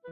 Bum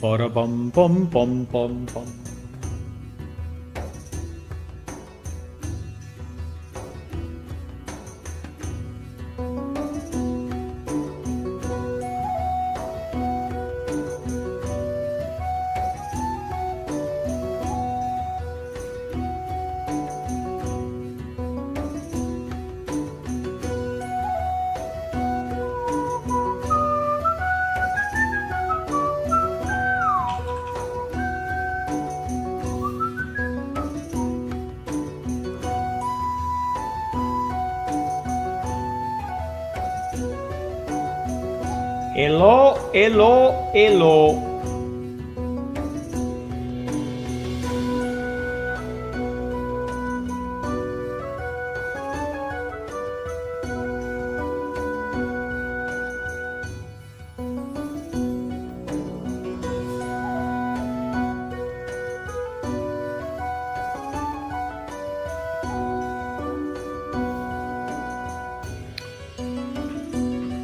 bada bum bum bum bum bum. Hello, hello, hello.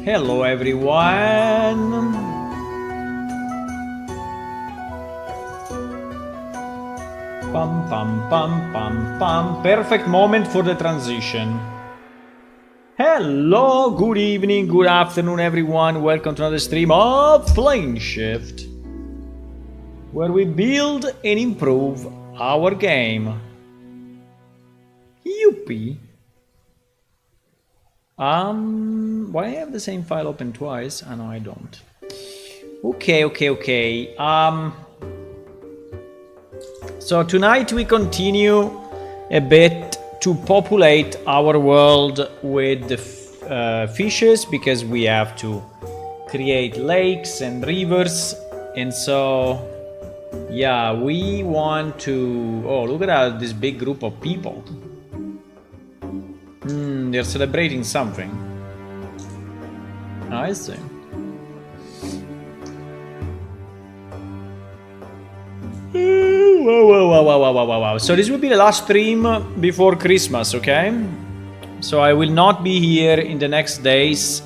Hello everyone. Pam pam pam pam pam. Perfect moment for the transition. Hello, good evening, good afternoon everyone. Welcome to another stream of Plane Shift, where we build and improve our game. Yuppie. Why I have the same file open twice? I know I don't. Okay. So tonight we continue a bit to populate our world with the fishes, because we have to create lakes and rivers, and so yeah, we want to. Oh, look at this big group of people. They're celebrating something. I see. Wow. So this will be the last stream before Christmas, okay? So I will not be here in the next days.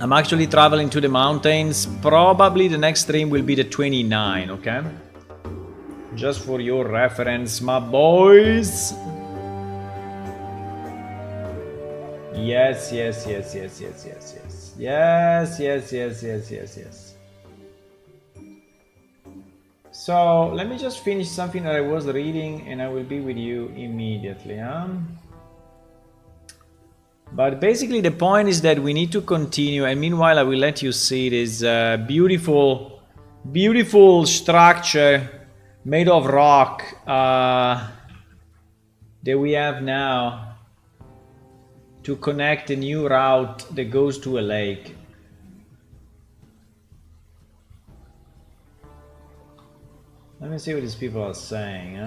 I'm actually traveling to the mountains. Probably the next stream will be the 29, okay? Just for your reference, my boys. Yes. So let me just finish something that I was reading and I will be with you immediately. But basically the point is that we need to continue, and meanwhile I will let you see this beautiful structure made of rock that we have now to connect a new route that goes to a lake. Let me see what these people are saying.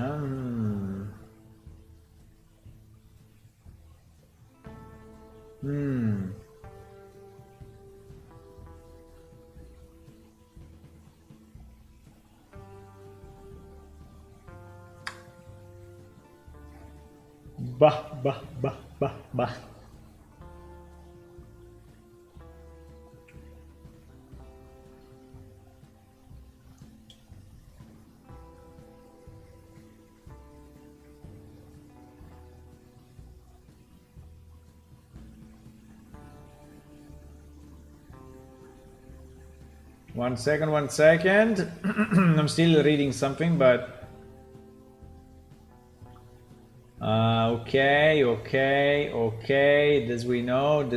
Bah. 1 second. I'm still reading something, but okay. This we know.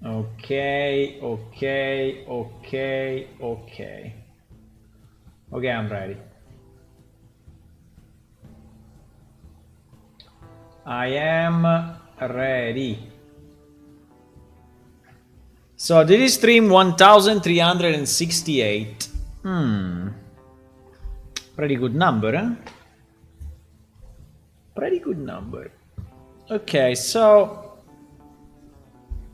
Okay. Okay, I'm ready. I am ready. So this is stream 1368. Pretty good number, huh? Pretty good number. Okay, so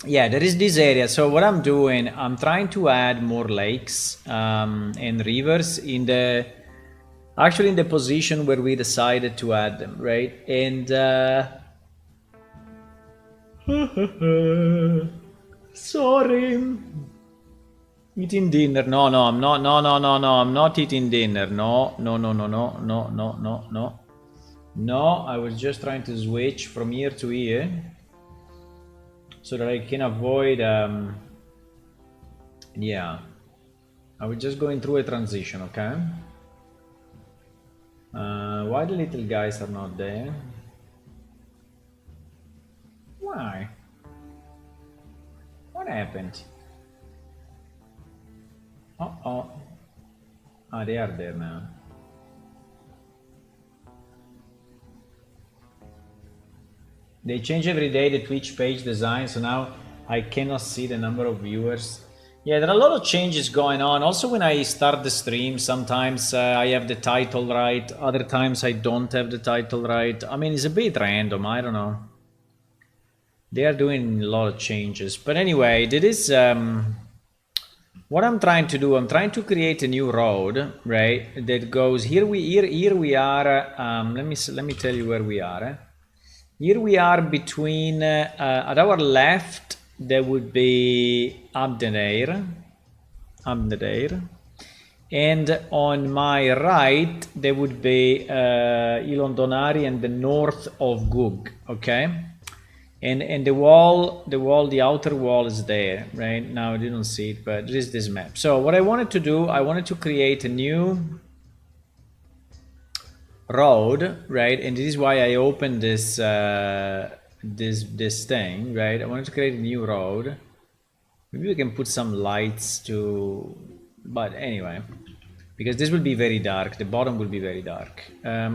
yeah, there is this area. So what I'm doing, I'm trying to add more lakes and rivers in the position where we decided to add them, right? And sorry, eating dinner. No, I'm not. No, I'm not eating dinner. No. No, I was just trying to switch from here to here so that I can avoid. Yeah, I was just going through a transition. Okay. Why the little guys are not there? Why? What happened? Ah, they are there now. They change every day the Twitch page design, so now I cannot see the number of viewers. Yeah, there are a lot of changes going on. Also, when I start the stream, sometimes I have the title right, other times I don't have the title right. I mean, it's a bit random, I don't know. They are doing a lot of changes. But anyway, that is what I'm trying to do. I'm trying to create a new road, right? That goes here. Here we are. Let me tell you where we are. Here we are between at our left there would be Abdenair, and on my right there would be Ilondonari and the north of Gug. Okay. And the outer wall is there, right? Now I didn't see it, but there is this map. So what I wanted to do, I wanted to create a new road, right? And this is why I opened this this thing, right? I wanted to create a new road. Maybe we can put some lights to, but anyway, because this will be very dark. The bottom will be very dark. A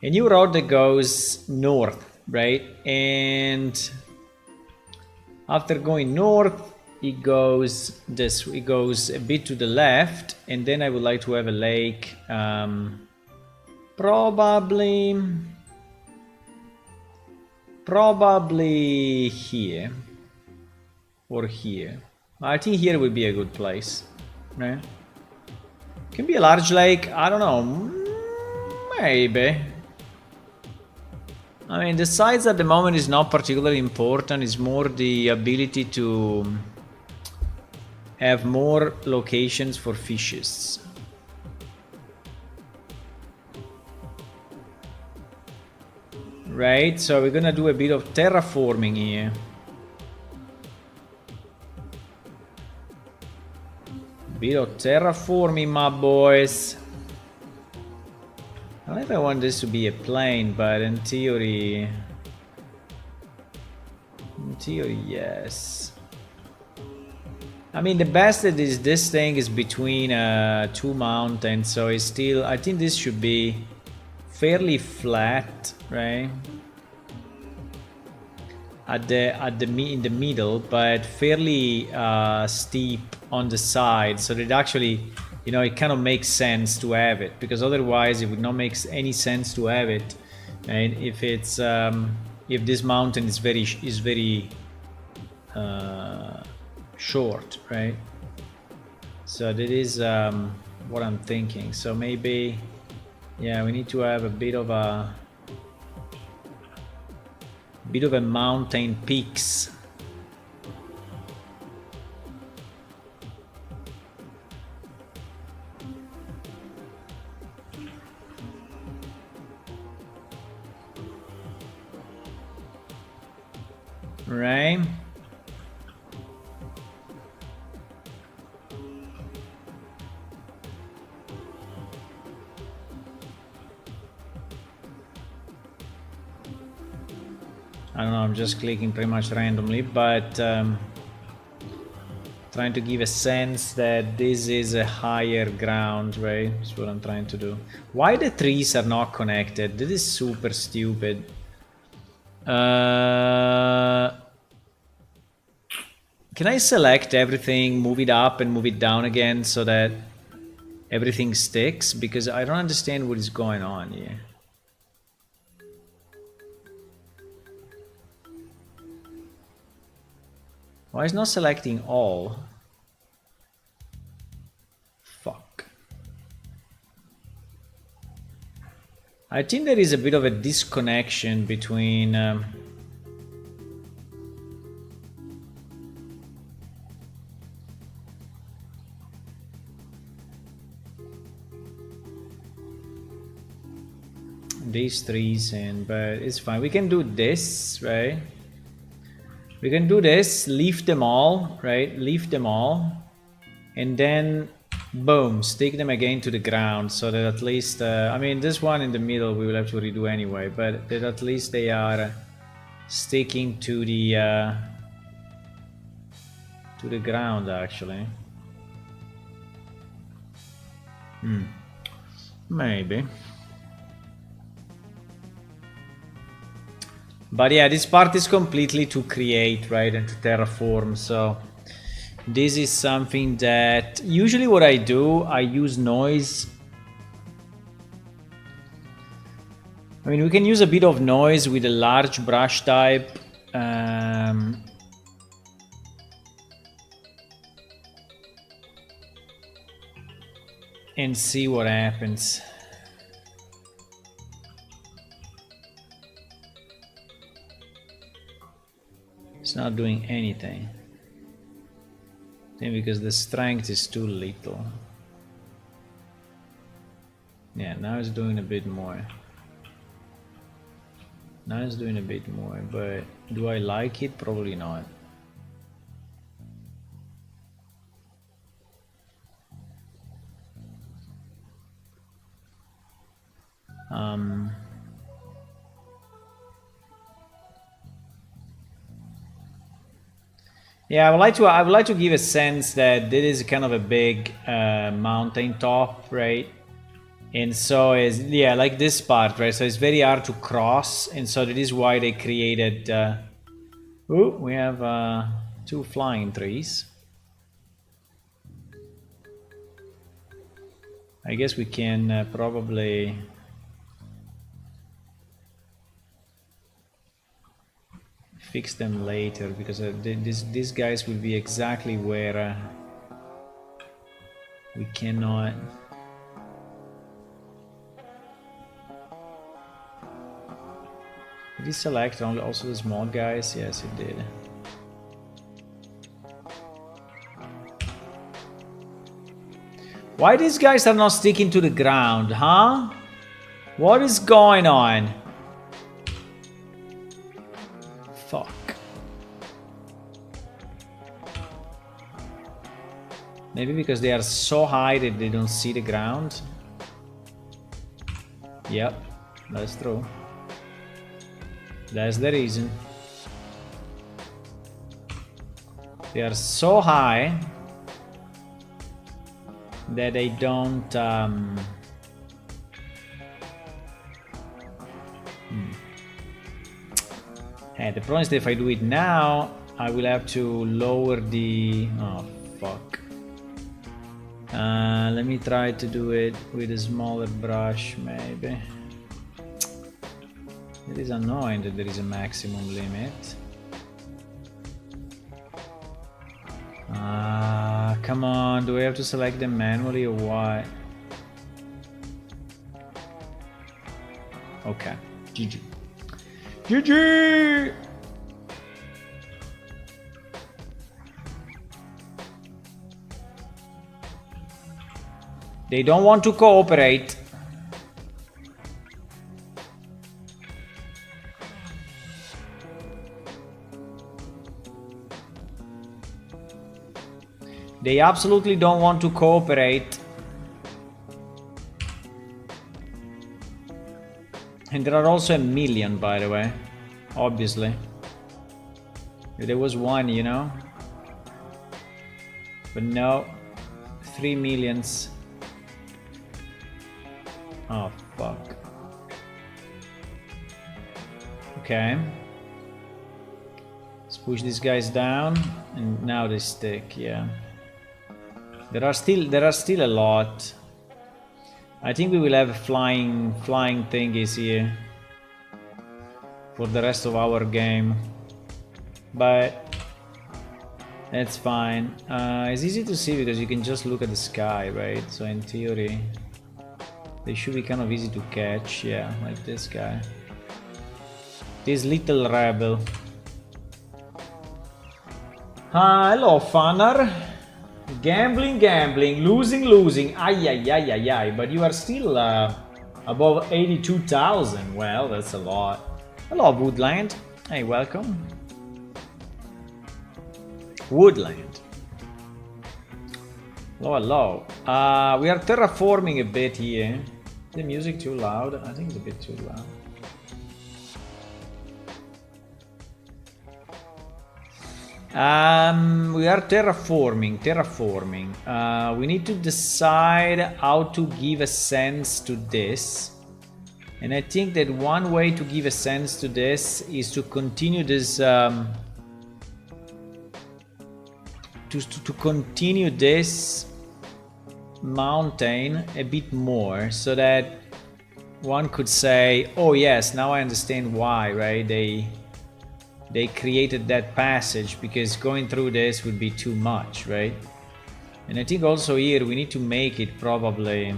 new road that goes north, right? And after going north, it goes a bit to the left, and then I would like to have a lake, probably here or here. I think here would be a good place, right? Can be a large lake. I don't know, maybe. I mean, the size at the moment is not particularly important. It's more the ability to have more locations for fishes. Right, so we're gonna do a bit of terraforming here. Bit of terraforming, my boys. I don't know if I want this to be a plane, but in theory, yes. I mean, the best that is this thing is between two mountains, so it's still, I think this should be fairly flat, right? In the middle, but fairly steep on the side, so that actually, you know, it kind of makes sense to have it, because otherwise it would not make any sense to have it. And if it's if this mountain is very short, right? So that is what I'm thinking. So maybe, yeah, we need to have a bit of a mountain peaks. Right? I don't know, I'm just clicking pretty much randomly, but trying to give a sense that this is a higher ground, right? That's what I'm trying to do. Why the trees are not connected? This is super stupid. Can I select everything, move it up and move it down again so that everything sticks? Because I don't understand what is going on here. Why is not selecting all? Fuck. I think there is a bit of a disconnection between these trees, and but it's fine. We can do this, right? We can do this, leave them all, right? Leave them all, and then boom, stick them again to the ground, so that at least I mean, this one in the middle we will have to redo anyway, but that at least they are sticking to the ground, actually. Maybe. But yeah, this part is completely to create, right, and to terraform. So this is something that usually what I do, I use noise. I mean, we can use a bit of noise with a large brush type. And see what happens. It's not doing anything. I think because the strength is too little. Yeah, now it's doing a bit more. Now it's doing a bit more, but do I like it? Probably not. Yeah, I would like to give a sense that this is kind of a big mountain top, right? And so is, yeah, like this part, right? So it's very hard to cross, and so that is why they created. Oh, we have 2 flying trees. I guess we can probably. Fix them later, because these guys will be exactly where we cannot. Did he select also the small guys? Yes, it did. Why these guys are not sticking to the ground, huh? What is going on? Fuck. Maybe because they are so high that they don't see the ground. Yep, that's true. That's the reason. They are so high that they don't Hey, the problem is that if I do it now, I will have to lower the... Oh, fuck. Let me try to do it with a smaller brush, maybe. It is annoying that there is a maximum limit. Come on, do I have to select them manually or what? Okay, GG. GG! They don't want to cooperate. They absolutely don't want to cooperate. And there are also a million, by the way. Obviously. If there was one, you know. But no. 3 millions. Oh, fuck. Okay. Let's push these guys down. And now they stick, yeah. There are still a lot. I think we will have flying thingies here for the rest of our game, but that's fine. It's easy to see because you can just look at the sky, right? So in theory, they should be kind of easy to catch. Yeah, like this guy, this little rebel. Hello, Funner. Gambling, losing, ay, but you are still above 82,000. Well, that's a lot. Hello, Woodland. Hey, welcome. Woodland. Hello. We are terraforming a bit here. Is the music too loud? I think it's a bit too loud. We are terraforming. We need to decide how to give a sense to this. And I think that one way to give a sense to this is to continue this to continue this mountain a bit more, so that one could say, oh yes, now I understand why, right? They created that passage, because going through this would be too much, right? And I think also here we need to make it probably...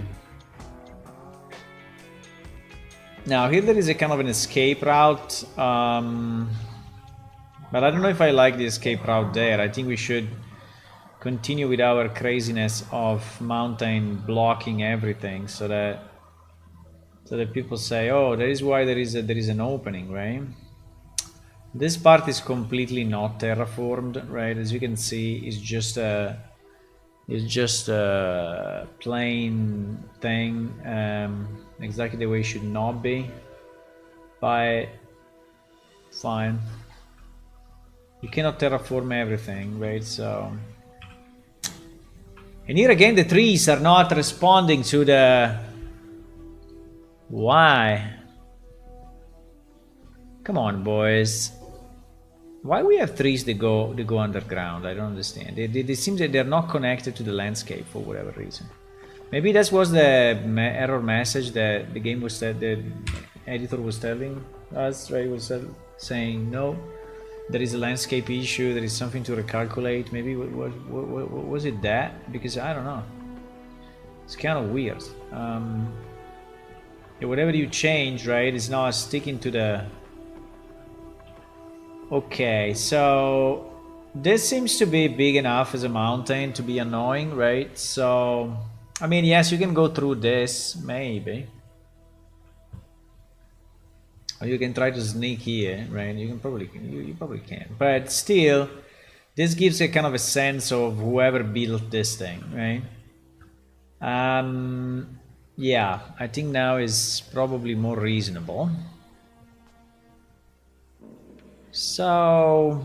Now here there is a kind of an escape route, but I don't know if I like the escape route there. I think we should continue with our craziness of mountain blocking everything, so that people say, oh, that is why there is an opening, right? This part is completely not terraformed, right? As you can see, it's just a plain thing, exactly the way it should not be. But fine, you cannot terraform everything, right? So, and here again the trees are not responding to the... Why? Come on, boys. Why we have trees that go underground? I don't understand. It seems that they're not connected to the landscape for whatever reason. Maybe that was the error message that the game was the editor was telling us, right? Was saying, no, there is a landscape issue, there is something to recalculate. Maybe was it that? Because I don't know. It's kind of weird. Yeah, whatever you change, right, is not sticking to the... Okay, so this seems to be big enough as a mountain to be annoying, right? So, I mean, yes, you can go through this, maybe. Or you can try to sneak here, right? You can probably, you probably can. But still, this gives a kind of a sense of whoever built this thing, right? Yeah, I think now is probably more reasonable. So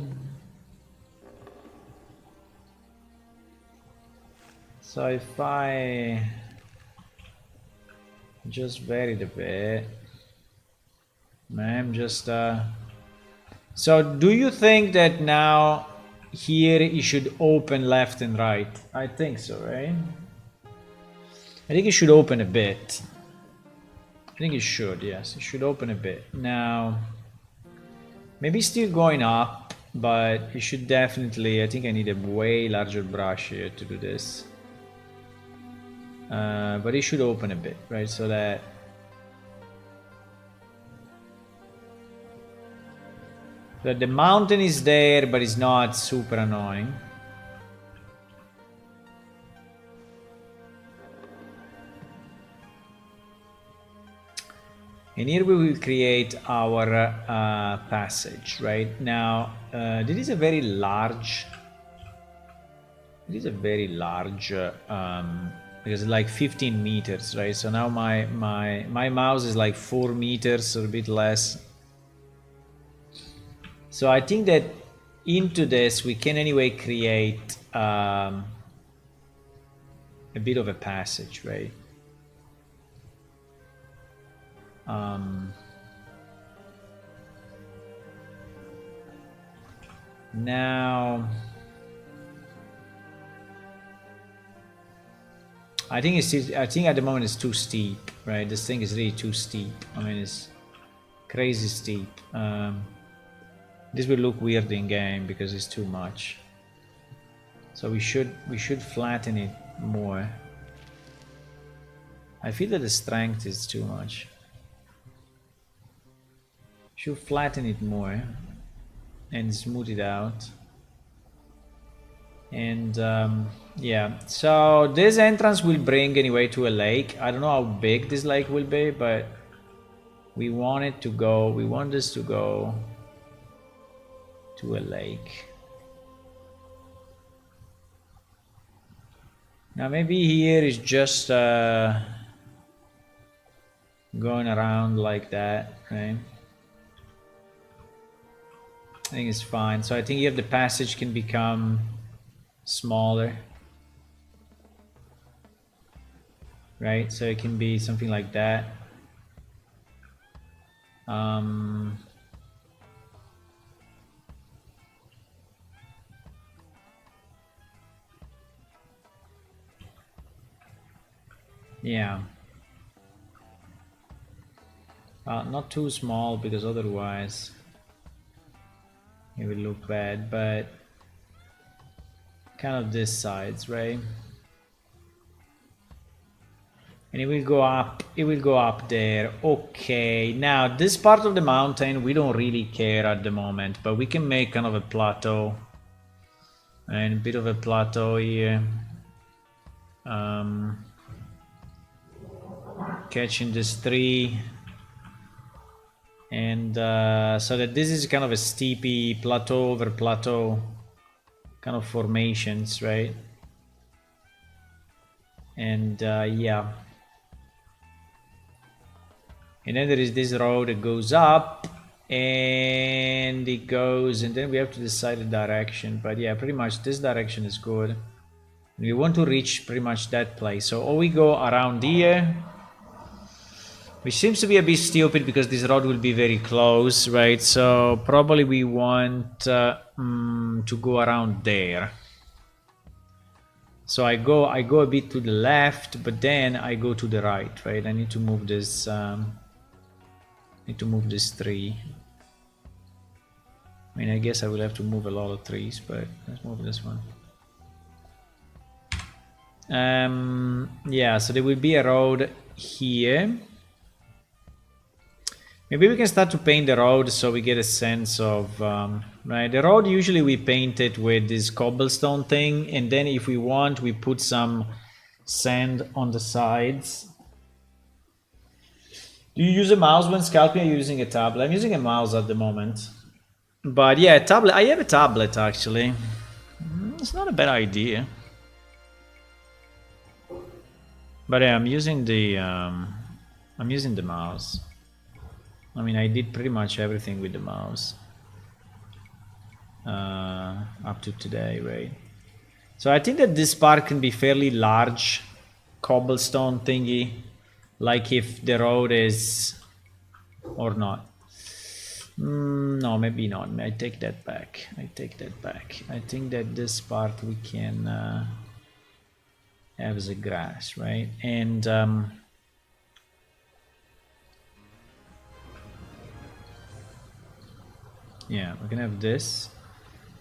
if I just vary it a bit, I'm just so do you think that now here it should open left and right? I think so, right? I think it should open a bit. I think it should, yes, it should open a bit. Now maybe still going up, but it should definitely... I think I need a way larger brush here to do this. But it should open a bit, right? So that... the mountain is there, but it's not super annoying. And here we will create our passage, right? Now, this is a very large... It is a very large... because it's like 15 meters, right? So now my mouse is like 4 meters or a bit less. So I think that into this we can anyway create a bit of a passage, right? Now I think at the moment it's too steep, right? This thing is really too steep. I mean, it's crazy steep. This will look weird in game because it's too much. So we should flatten it more. I feel that the strength is too much. Should flatten it more and smooth it out. And yeah, so this entrance will bring anyway to a lake. I don't know how big this lake will be, but we want it to go, we want this to go to a lake. Now maybe here is just going around like that, right? I think it's fine. So I think here the passage can become smaller, right? So it can be something like that. Yeah. Not too small because otherwise it will look bad, but kind of this size, right? And it will go up, there. Okay, now this part of the mountain we don't really care at the moment, but we can make kind of a plateau and a bit of a plateau here, catching this tree, and so that this is kind of a steepy plateau over plateau kind of formations, right? And yeah, and then there is this road that goes up and it goes, and then we have to decide the direction, but yeah, pretty much this direction is good. We want to reach pretty much that place, so or we go around here, which seems to be a bit stupid because this road will be very close, right? So probably we want to go around there. So I go a bit to the left, but then I go to the right, right? I need to move this tree. I mean, I guess I will have to move a lot of trees, but let's move this one. Yeah, so there will be a road here. Maybe we can start to paint the road so we get a sense of, right? The road usually we paint it with this cobblestone thing, and then if we want, we put some sand on the sides. Do you use a mouse when scalping or are you using a tablet? I'm using a mouse at the moment. But yeah, tablet. I have a tablet actually. It's not a bad idea. But yeah, I'm using the mouse. I mean, I did pretty much everything with the mouse up to today, right? So I think that this part can be fairly large, cobblestone thingy, like if the road is or not. No, maybe not. I take that back. I think that this part we can have as a grass, right? And yeah, we can have this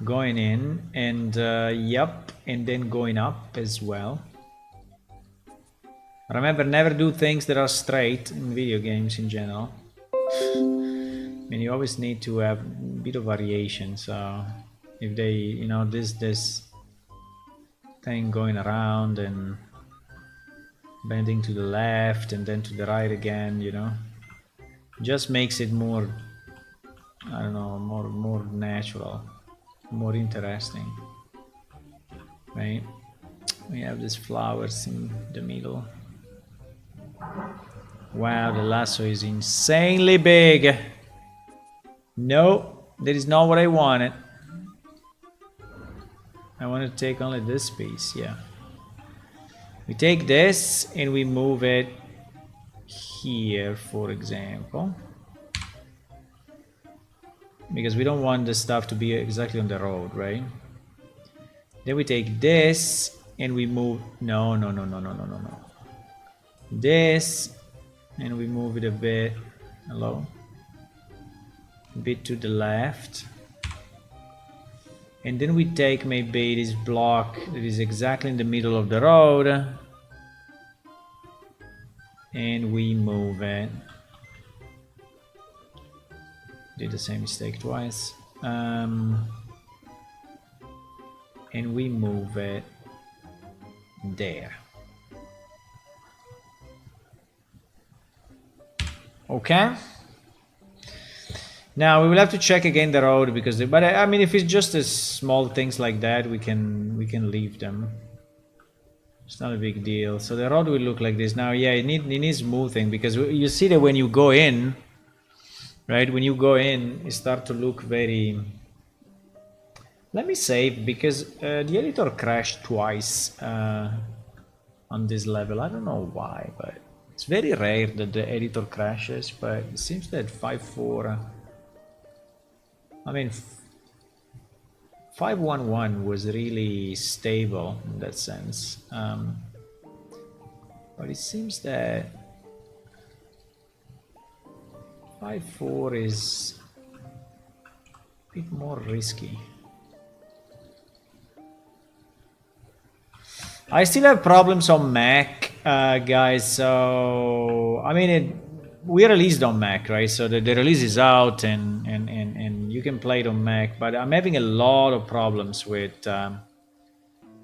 going in, and yep, and then going up as well. Remember, never do things that are straight in video games in general. I mean, you always need to have a bit of variation. So if they, you know, this thing going around and bending to the left and then to the right again, you know, just makes it more, I don't know, more natural, more interesting, right? We have these flowers in the middle. Wow, the lasso is insanely big. No, that is not what I wanted. I want to take only this piece, yeah. We take this and we move it here, for example. Because we don't want the stuff to be exactly on the road, right? Then we take this and we move, no. This, and we move it a bit, hello? A bit to the left. And then we take maybe this block that is exactly in the middle of the road. And we move it. Did the same mistake twice. And we move it there. Okay. Now we will have to check again the road because, but I mean, if it's just a small things like that, we can leave them. It's not a big deal. So the road will look like this. Now, yeah, it needs smoothing because you see that when you go in, right? When you go in, it starts to look very. Let me save because the editor crashed twice on this level. I don't know why, but It's very rare that the editor crashes, but it seems that 5.4... I mean, 5.1.1 was really stable in that sense. But it seems that 5.4 is a bit more risky. I still have problems on Mac, guys, so I mean we released on Mac, right? So the release is out and you can play it on Mac, but I'm having a lot of problems with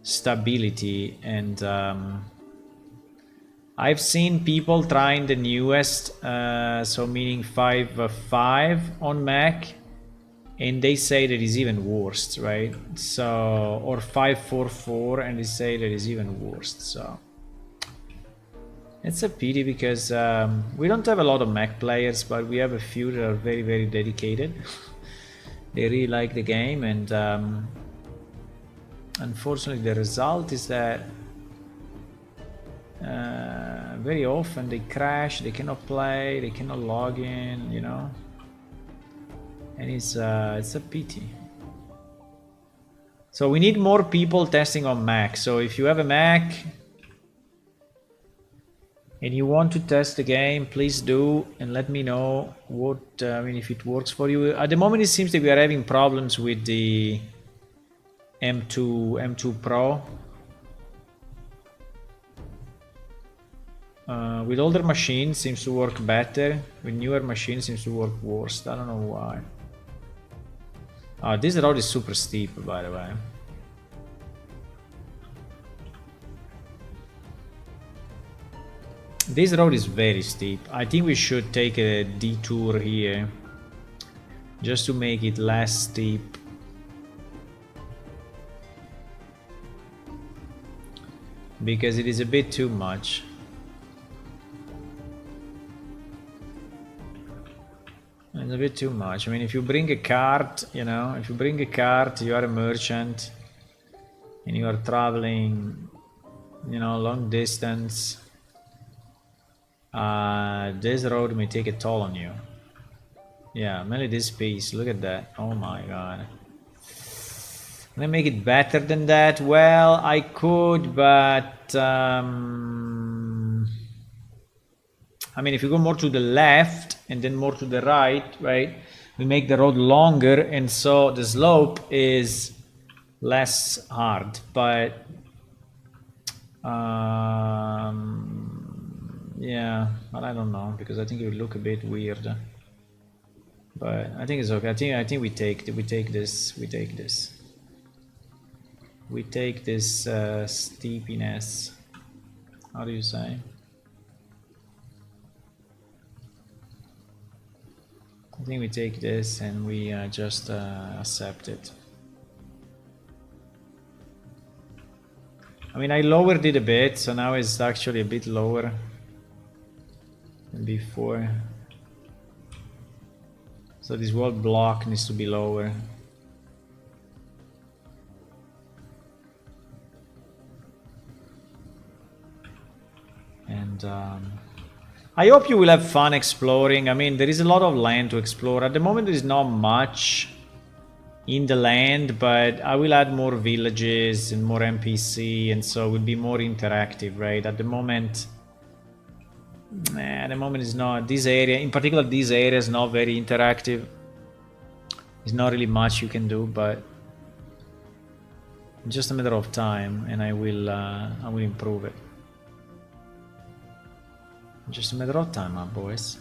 stability, and I've seen people trying the newest, so meaning 5.5 on Mac, and they say that it's even worse, right? So, or 5.4.4, and they say that it's even worse. So it's a pity because we don't have a lot of Mac players, but we have a few that are very, very dedicated. They really like the game, and unfortunately the result is that very often they crash, they cannot play, they cannot log in, you know, and it's a pity. So we need more people testing on Mac. So if you have a Mac and you want to test the game, please do, and let me know what I mean, if it works for you. At the moment it seems that we are having problems with the M2 Pro. With older machines seems to work better, with newer machines seems to work worse. I don't know why. This road is super steep, by the way. This road is very steep. I think we should take a detour here just to make it less steep. Because it is a bit too much. It's a bit too much. I mean, if you bring a cart, you know, if you bring a cart, you are a merchant and you are traveling, you know, long distance, this road may take a toll on you. Yeah, mainly this piece, look at that. Oh my god. Can I make it better than that? Well, I could, but I mean, if you go more to the left and then more to the right, we make the road longer, and so the slope is less hard. But yeah, but I don't know, because I think it would look a bit weird. But I think it's okay. I think we take this. We take this steepiness. How do you say? I think we take this and we just accept it. I mean, I lowered it a bit, so now it's actually a bit lower than before. So this wall block needs to be lower. And I hope you will have fun exploring. I mean, there is a lot of land to explore. At the moment there is not much in the land, but I will add more villages and more NPC, and so it will be more interactive, right? At the moment it's not. This area, in particular this area, is not very interactive. There's not really much you can do, but just a matter of time, and I will improve it. Just a matter of time, my boys.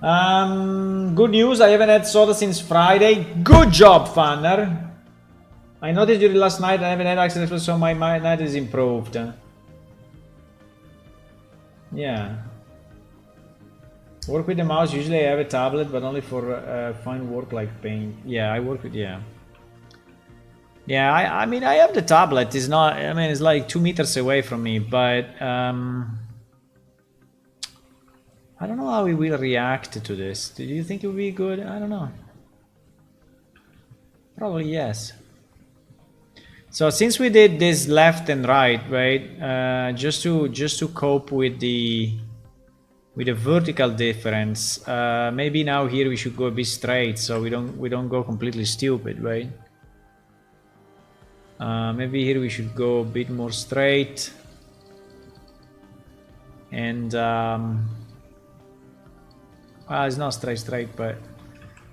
Good news, I haven't had soda since Friday. Good job, Fanner. I noticed during last night I haven't had access, so my night is improved. Yeah. Work with the mouse. Usually I have a tablet, but only for fine work like paint. Yeah, I work with, yeah. Yeah, I mean, I have the tablet. It's not, I mean, it's like 2 meters away from me, but I don't know how we will react to this. Do you think it will be good? I don't know. Probably yes. So since we did this left and right, right, just to cope with the vertical difference, maybe now here we should go a bit straight, so we don't go completely stupid, right? Maybe here we should go a bit more straight, and well, it's not straight, but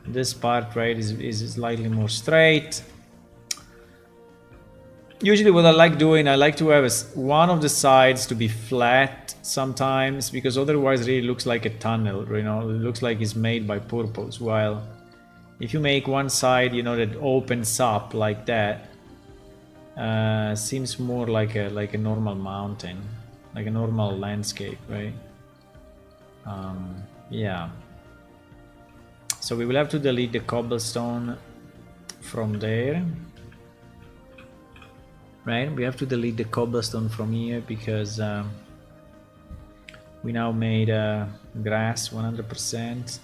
this part, right, is slightly more straight. Usually what I like doing, I like to have one of the sides to be flat sometimes, because otherwise it really looks like a tunnel, you know, it looks like it's made by purpose. While if you make one side, you know, that opens up like that, seems more like a normal mountain, like a normal landscape, right? Yeah. So we will have to delete the cobblestone from there. Right, we have to delete the cobblestone from here because we now made grass 100%.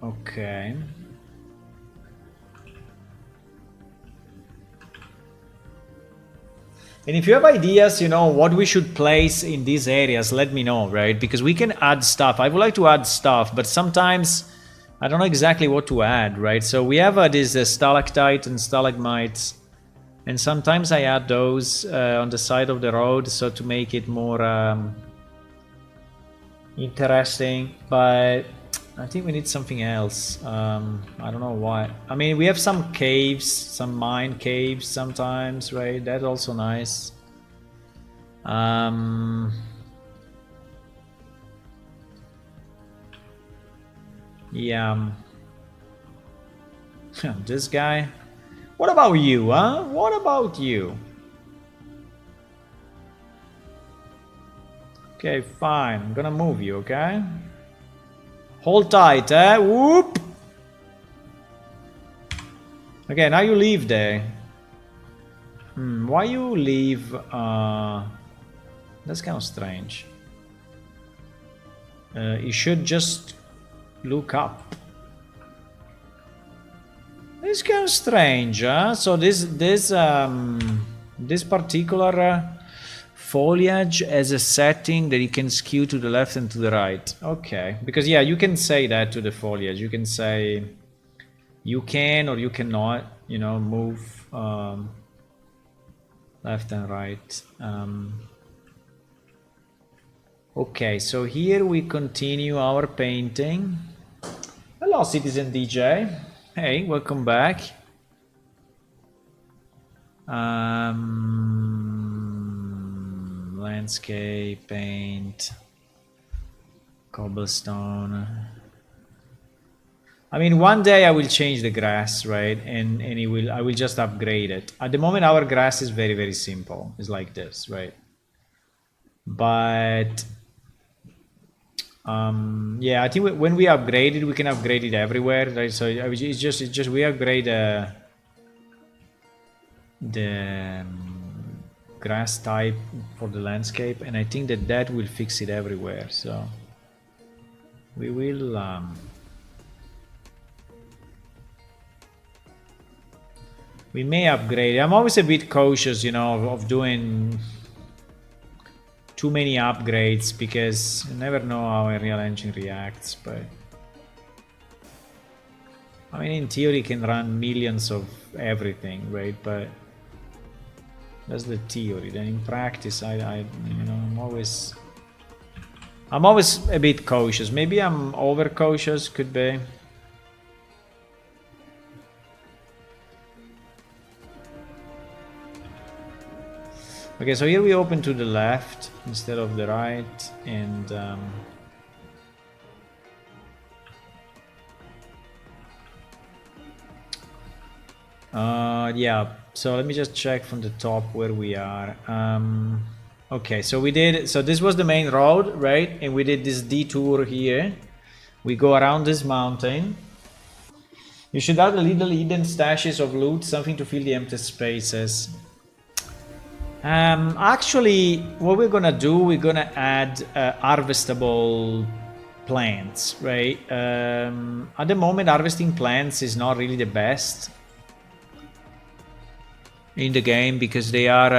Okay. And if you have ideas, you know, what we should place in these areas, let me know, right? Because we can add stuff. I would like to add stuff, but sometimes I don't know exactly what to add, right? So we have these stalactite and stalagmites, and sometimes I add those on the side of the road, so to make it more interesting. But I think we need something else. I don't know why. I mean, we have some caves, some mine caves sometimes, right? That's also nice. Yeah. This guy. What about you, huh? What about you? Okay, fine. I'm gonna move you, okay? Hold tight, eh? Whoop! Okay, now you leave there. Why you leave? That's kind of strange. You should just look up. It's kind of strange, huh? So this particular foliage has a setting that you can skew to the left and to the right. Okay, because yeah, you can say that to the foliage. You can say you can or you cannot, you know, move left and right. Okay, so here we continue our painting. Hello, Citizen DJ. Hey, welcome back. Landscape, paint, cobblestone. I mean, one day I will change the grass, right? And I will just upgrade it. At the moment, our grass is very, very simple. It's like this, right? But yeah, I think when we upgrade it, we can upgrade it everywhere, right? So it's just we upgrade the grass type for the landscape, and I think that will fix it everywhere. So we will we may upgrade. I'm always a bit cautious, you know, of doing too many upgrades because you never know how a real engine reacts. But I mean, in theory, it can run millions of everything, right? But that's the theory. Then in practice, I you know, I'm always a bit cautious. Maybe I'm over cautious, could be. Okay, so here we open to the left instead of the right, and yeah, so let me just check from the top where we are. Okay, so this was the main road, right? And we did this detour here. We go around this mountain. You should add a little hidden stashes of loot, something to fill the empty spaces. Actually, what we're gonna do, we're gonna add harvestable plants, right? At the moment, harvesting plants is not really the best in the game because they are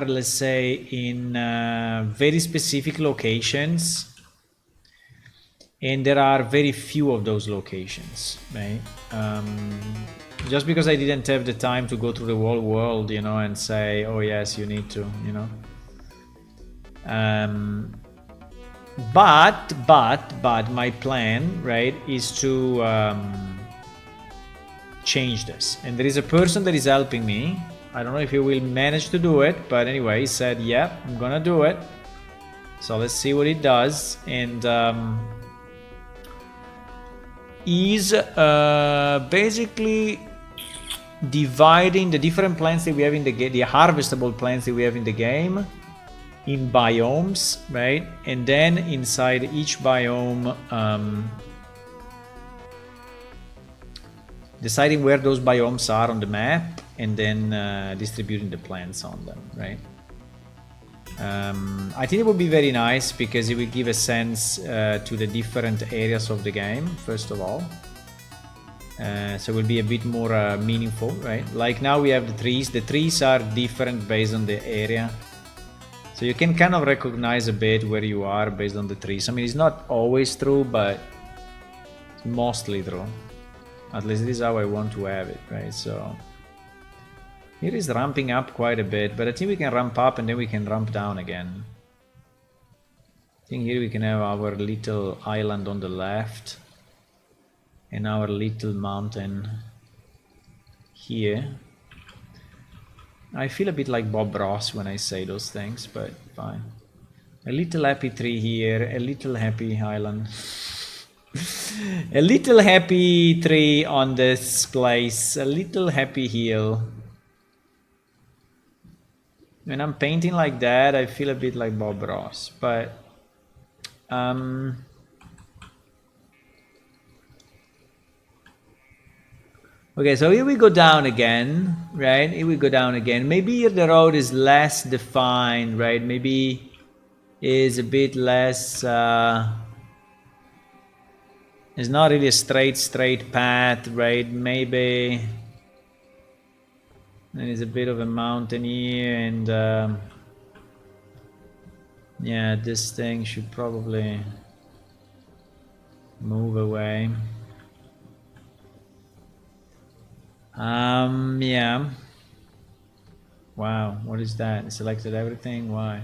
let's say, in very specific locations, and there are very few of those locations, right? Just because I didn't have the time to go through the whole world, you know, and say, oh yes, you need to, you know. But my plan, right, is to change this. And there is a person that is helping me. I don't know if he will manage to do it, but anyway, he said, yeah, I'm gonna do it. So let's see what he does. And he's basically dividing the different plants that we have in the game, the harvestable plants that we have in the game, in biomes, right? And then inside each biome, deciding where those biomes are on the map, and then distributing the plants on them, right? I think it would be very nice because it will give a sense to the different areas of the game, first of all. So it will be a bit more meaningful, right? Like now we have the trees. The trees are different based on the area. So you can kind of recognize a bit where you are based on the trees. I mean, it's not always true, but it's mostly true. At least this is how I want to have it, right? So here is ramping up quite a bit, but I think we can ramp up and then we can ramp down again. I think here we can have our little island on the left and our little mountain here. I feel a bit like Bob Ross when I say those things, but fine. A little happy tree here, a little happy island. A little happy tree on this place, a little happy hill. When I'm painting like that, I feel a bit like Bob Ross, but okay, so here we go down again, right? Here we go down again. Maybe here the road is less defined, right? Maybe is a bit less, it's not really a straight path, right? Maybe there is a bit of a mountain here, and yeah, this thing should probably move away. Yeah. Wow, what is that? It selected everything? Why?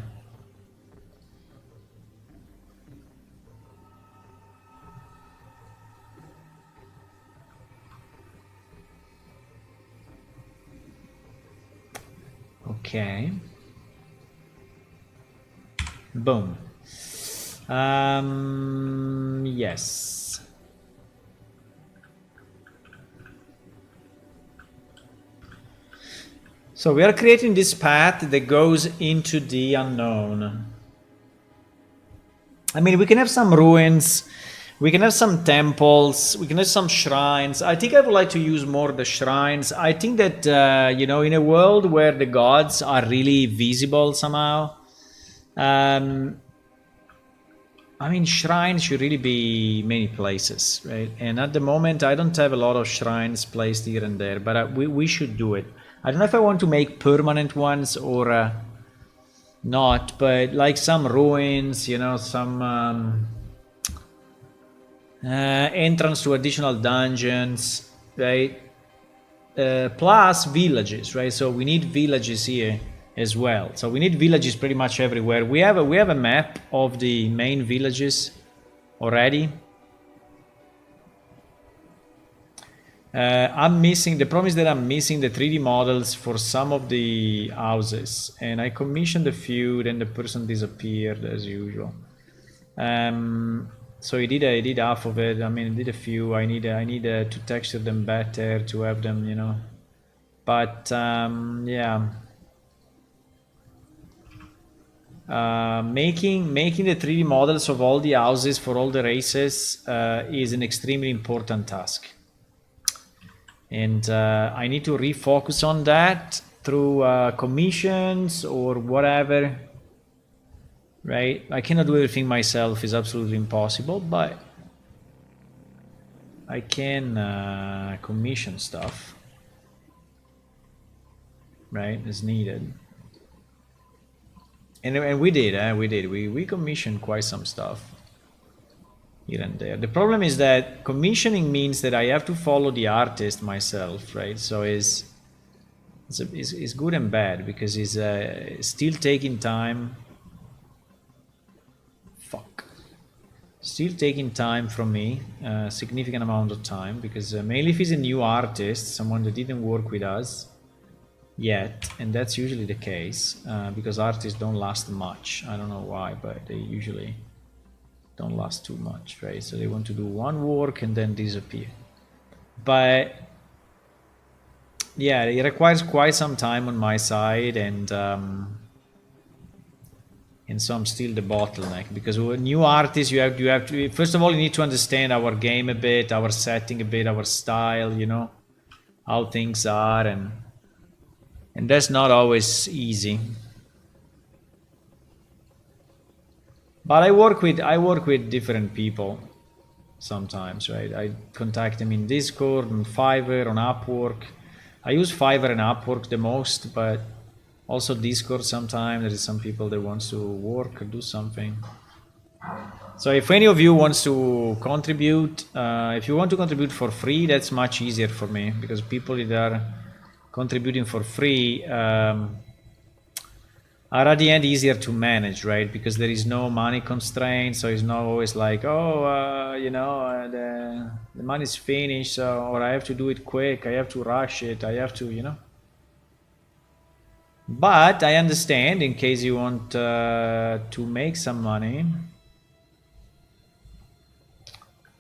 Okay. Boom. Yes. So we are creating this path that goes into the unknown. I mean, we can have some ruins, we can have some temples, we can have some shrines. I think I would like to use more the shrines. I think that, you know, in a world where the gods are really visible somehow, I mean, shrines should really be many places, right? And at the moment, I don't have a lot of shrines placed here and there, but we should do it. I don't know if I want to make permanent ones or not, but like some ruins, you know, some entrance to additional dungeons, right? Plus villages, right? So we need villages here as well. So we need villages pretty much everywhere. We have a map of the main villages already. I'm missing, the problem is that I'm missing the 3D models for some of the houses, and I commissioned a few, then the person disappeared as usual. So he did half of it. I mean, I did a few. I need to texture them better to have them, you know. But yeah. Making the 3D models of all the houses for all the races is an extremely important task. And I need to refocus on that through commissions or whatever, right? I cannot do everything myself, it's absolutely impossible, but I can commission stuff, right, as needed. And we did, we commissioned quite some stuff here and there. The problem is that commissioning means that I have to follow the artist myself, right? So it's good and bad, because it's still taking time. Still taking time from me, a significant amount of time, because mainly if he's a new artist, someone that didn't work with us yet, and that's usually the case, because artists don't last much. I don't know why, but they usually don't last too much, right? So they want to do one work and then disappear. But yeah, it requires quite some time on my side, and so I'm still the bottleneck, because with new artists, you have to, first of all, you need to understand our game a bit, our setting a bit, our style, you know, how things are, and that's not always easy. But I work with different people sometimes, right? I contact them in Discord, on Fiverr, on Upwork. I use Fiverr and Upwork the most, but also Discord sometimes. There is some people that wants to work or do something. So if any of you wants to contribute, if you want to contribute for free, that's much easier for me, because people that are contributing for free are at the end easier to manage, right? Because there is no money constraint, so it's not always like, oh, you know, the money's finished, or I have to do it quick, I have to rush it, I have to, you know. But I understand, in case you want to make some money.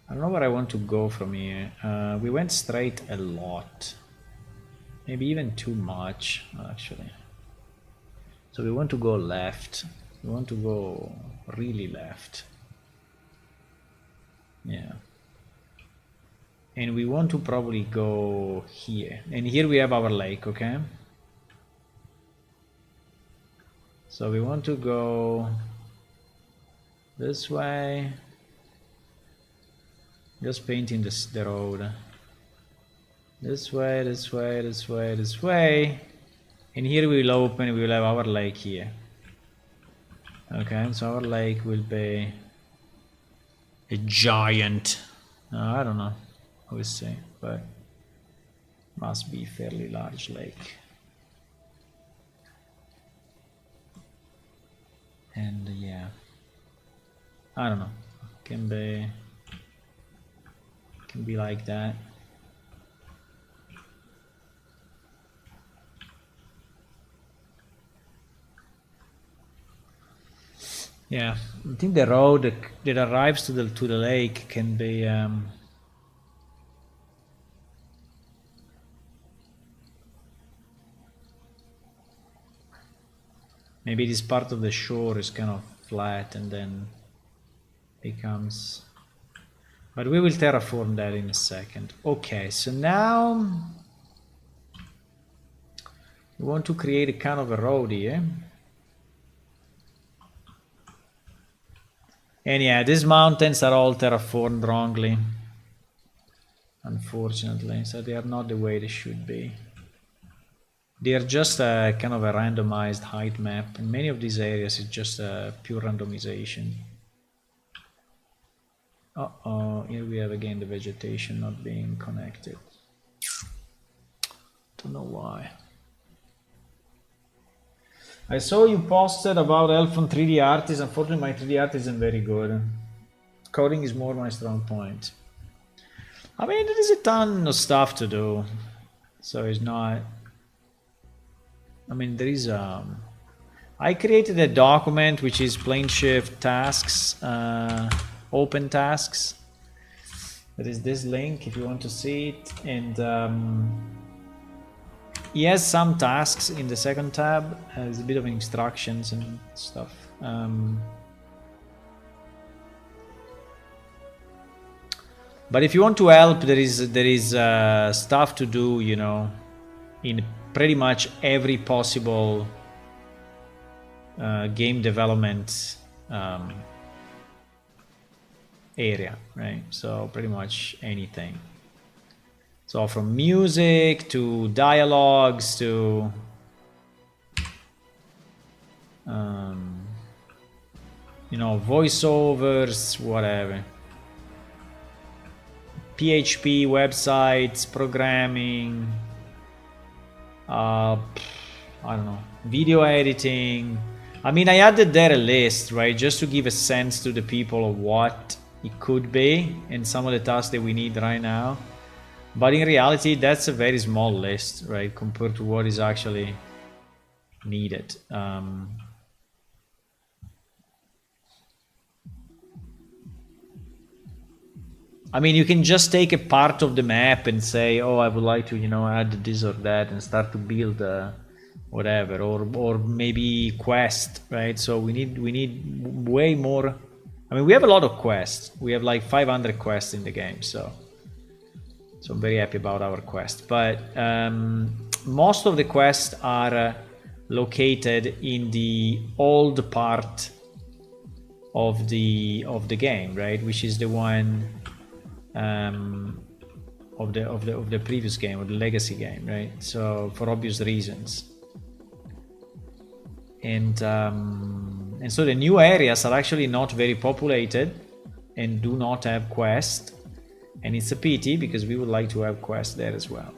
I don't know where I want to go from here. We went straight a lot, maybe even too much, actually. So we want to go left. We want to go really left. Yeah. And we want to probably go here. And here we have our lake, okay? So we want to go this way. Just painting the road. This way, this way, this way, this way. And here we will open, we will have our lake here. Okay, so our lake will be a giant, I don't know how to say, but must be a fairly large lake. And yeah, I don't know, can be like that. Yeah, I think the road that arrives to the lake can be maybe this part of the shore is kind of flat and then becomes, but we will terraform that in a second. Okay, so now we want to create a kind of a road here. And yeah, these mountains are all terraformed wrongly, unfortunately, so they are not the way they should be. They are just a kind of a randomized height map. In many of these areas, it's just a pure randomization. Uh-oh, here we have again the vegetation not being connected. Don't know why. I saw you posted about Elf on 3D Artist. Unfortunately, my 3D art isn't very good. Coding is more my strong point. I mean, there is a ton of stuff to do, so it's not. I mean, there is I created a document which is plane shift tasks, open tasks. There is this link if you want to see it, and he has some tasks in the second tab. There's a bit of instructions and stuff. But if you want to help, there is stuff to do, you know, in pretty much every possible game development area, right? So pretty much anything. So from music to dialogues to you know, voiceovers, whatever. PHP websites, programming, I don't know, video editing. I mean, I added there a list, right, just to give a sense to the people of what it could be and some of the tasks that we need right now. But in reality, that's a very small list, right, compared to what is actually needed. I mean, you can just take a part of the map and say, oh, I would like to, you know, add this or that and start to build whatever, or maybe quest, right? So we need way more. I mean, we have a lot of quests. We have like 500 quests in the game, so I'm very happy about our quest. But most of the quests are located in the old part of the game, right? Which is the one of the previous game, or the legacy game, right? So for obvious reasons. And so the new areas are actually not very populated and do not have quests. And it's a pity because we would like to have quests there as well.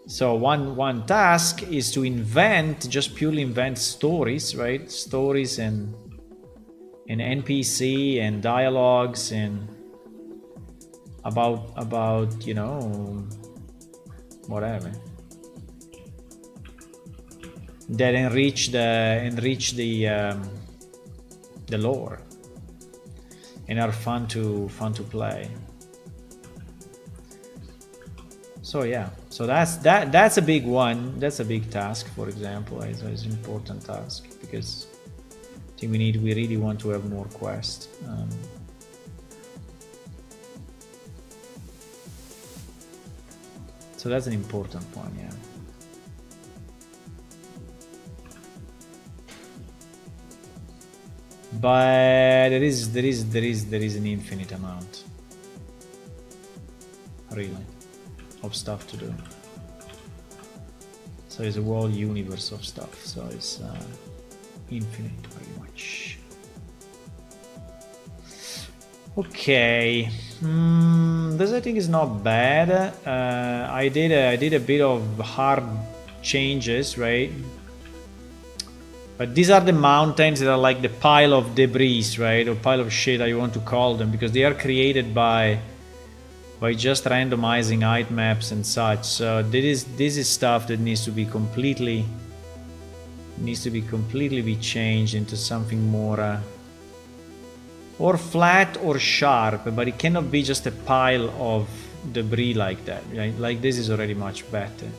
So one task is to invent, just purely invent stories, right? Stories and NPC and dialogues and about you know, whatever, that enrich the lore and are fun to play. So yeah, so that's a big one. That's a big task, for example. It's an important task because I think we really want to have more quests. So that's an important one, yeah. But there is an infinite amount, really, of stuff to do. So it's a whole universe of stuff. So it's infinite, pretty much. Okay, this I think is not bad. I did a bit of hard changes, right? But these are the mountains that are like the pile of debris, right? Or pile of shit, how you want to call them, because they are created by just randomizing height maps and such. So this is stuff that needs to be completely be changed into something more or flat or sharp, but it cannot be just a pile of debris like that, right? Like this is already much better.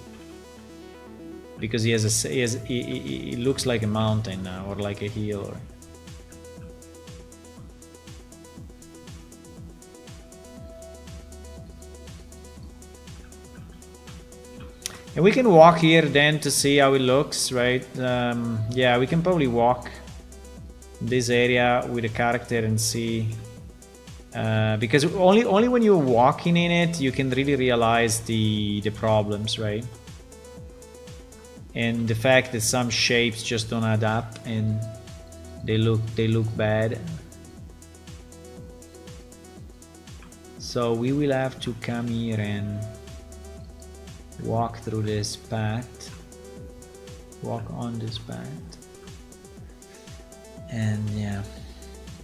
Because it looks like a mountain now, or like a hill. And we can walk here then to see how it looks, right? Yeah, we can probably walk this area with a character and see. Because only when you're walking in it, you can really realize the problems, right? And the fact that some shapes just don't add up and they look bad. So we will have to come here and walk through this path, walk on this path, and yeah,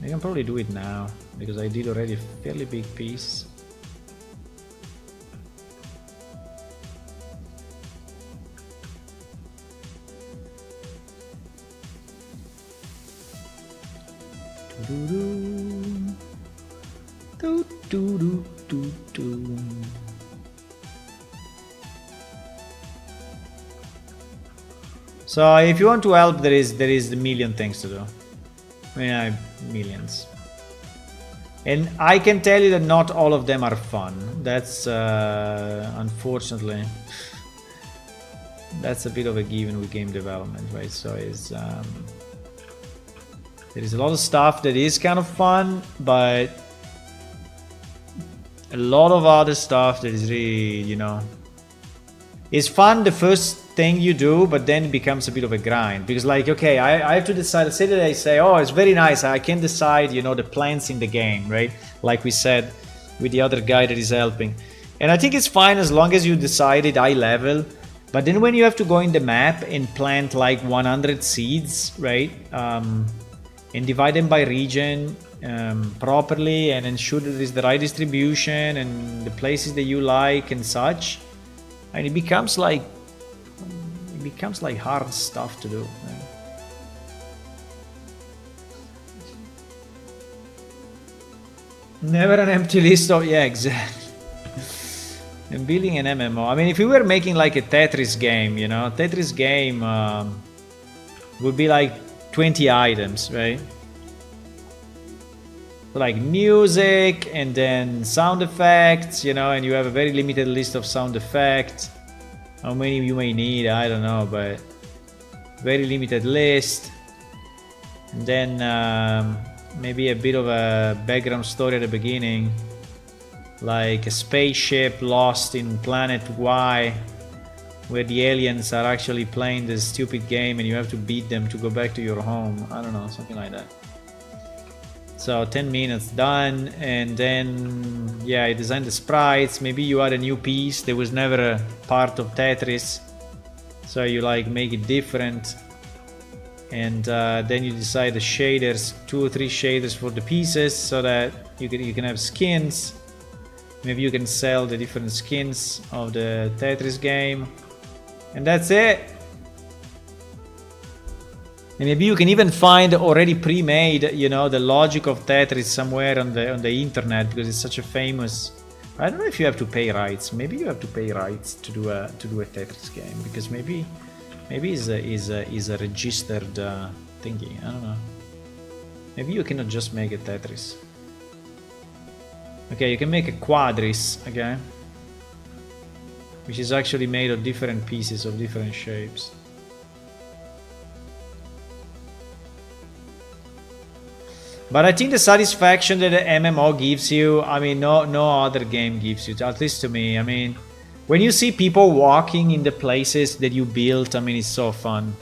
I can probably do it now because I did already a fairly big piece. So if you want to help, there is a million things to do. I mean, millions. And I can tell you that not all of them are fun. That's unfortunately, that's a bit of a given with game development, right? So it's there is a lot of stuff that is kind of fun, but a lot of other stuff that is really, you know, it's fun the first thing you do, but then it becomes a bit of a grind. Because like, okay, I have to decide, say that I say, oh, it's very nice, I can decide, you know, the plants in the game, right? Like we said with the other guy that is helping. And I think it's fine as long as you decide it high level. But then when you have to go in the map and plant like 100 seeds, right? And divide them by region properly and ensure that there is the right distribution and the places that you like and such. And it becomes like hard stuff to do. Right? Never an empty list of, yeah, exactly. And building an MMO. I mean, if we were making like a Tetris game, you know, Tetris game would be like 20 items, right? So like music and then sound effects, you know, and you have a very limited list of sound effects. How many you may need, I don't know, but very limited list. And then maybe a bit of a background story at the beginning, like a spaceship lost in planet Y, where the aliens are actually playing this stupid game and you have to beat them to go back to your home. I don't know, something like that. So 10 minutes done, and then yeah, I designed the sprites. Maybe you add a new piece that was never a part of Tetris, so you like make it different, and then you decide the shaders, 2 or 3 shaders for the pieces, so that you can have skins. Maybe you can sell the different skins of the Tetris game, and that's it. And maybe you can even find already pre-made, you know, the logic of Tetris somewhere on the internet, because it's such a famous. I don't know if you have to pay rights. Maybe you have to pay rights to do a Tetris game, because maybe is a registered thingy. I don't know. Maybe you cannot just make a Tetris. Okay, you can make a Quadris, okay, which is actually made of different pieces of different shapes. But I think the satisfaction that the MMO gives you, I mean, no other game gives you, at least to me. I mean, when you see people walking in the places that you built, I mean, it's so fun.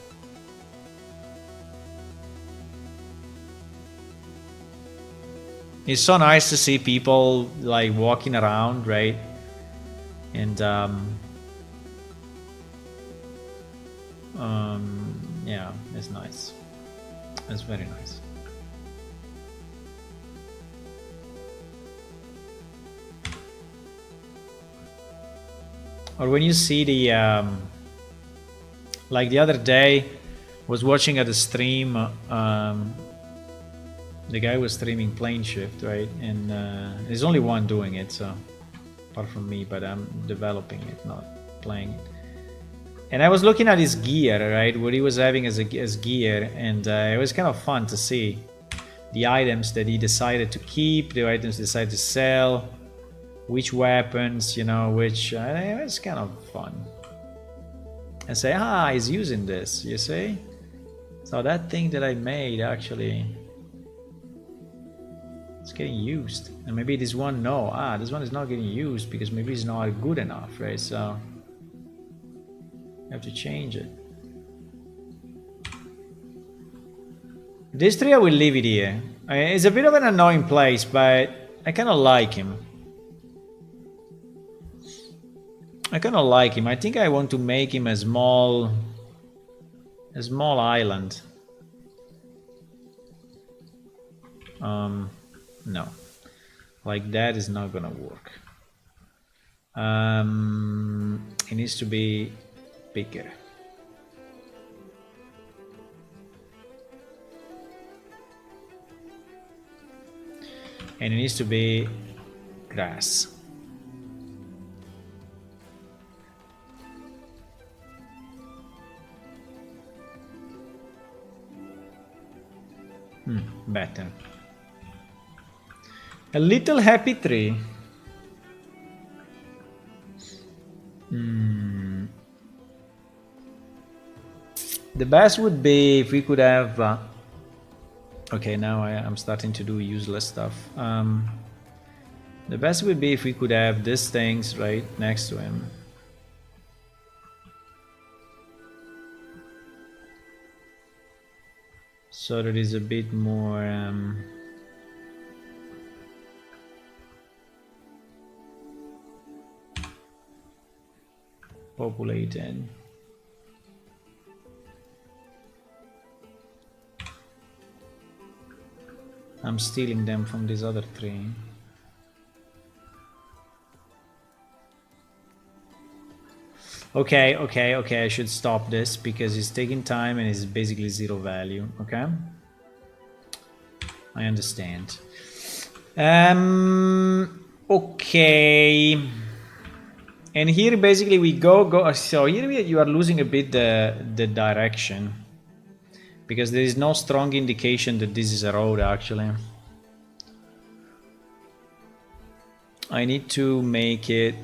It's so nice to see people like walking around, right? And yeah, it's nice. It's very nice. Or when you see the like the other day, was watching at the stream. The guy was streaming Plane Shift, right? And there's only one doing it, so apart from me, but I'm developing it, not playing it. And I was looking at his gear, right? What he was having as gear, and it was kind of fun to see the items that he decided to keep, the items he decided to sell, which weapons, you know, which it's kind of fun. And say, he's using this, you see? So that thing that I made actually, it's getting used. And maybe this one, this one is not getting used because maybe it's not good enough, right? So you have to change it. This tree, I will leave it here. It's a bit of an annoying place, but I kind of like him. I think I want to make him a small island. No, like that is not gonna work. It needs to be bigger. And it needs to be grass. Better. A little happy tree. The best would be if we could have... okay, now I'm starting to do useless stuff. The best would be if we could have these things right next to him. So that is a bit more... populated. I'm stealing them from this other tree. Okay, I should stop this because it's taking time and it's basically zero value, okay? I understand. Okay. And here basically we go, so here you are losing a bit the direction. Because there is no strong indication that this is a road actually. I need to make it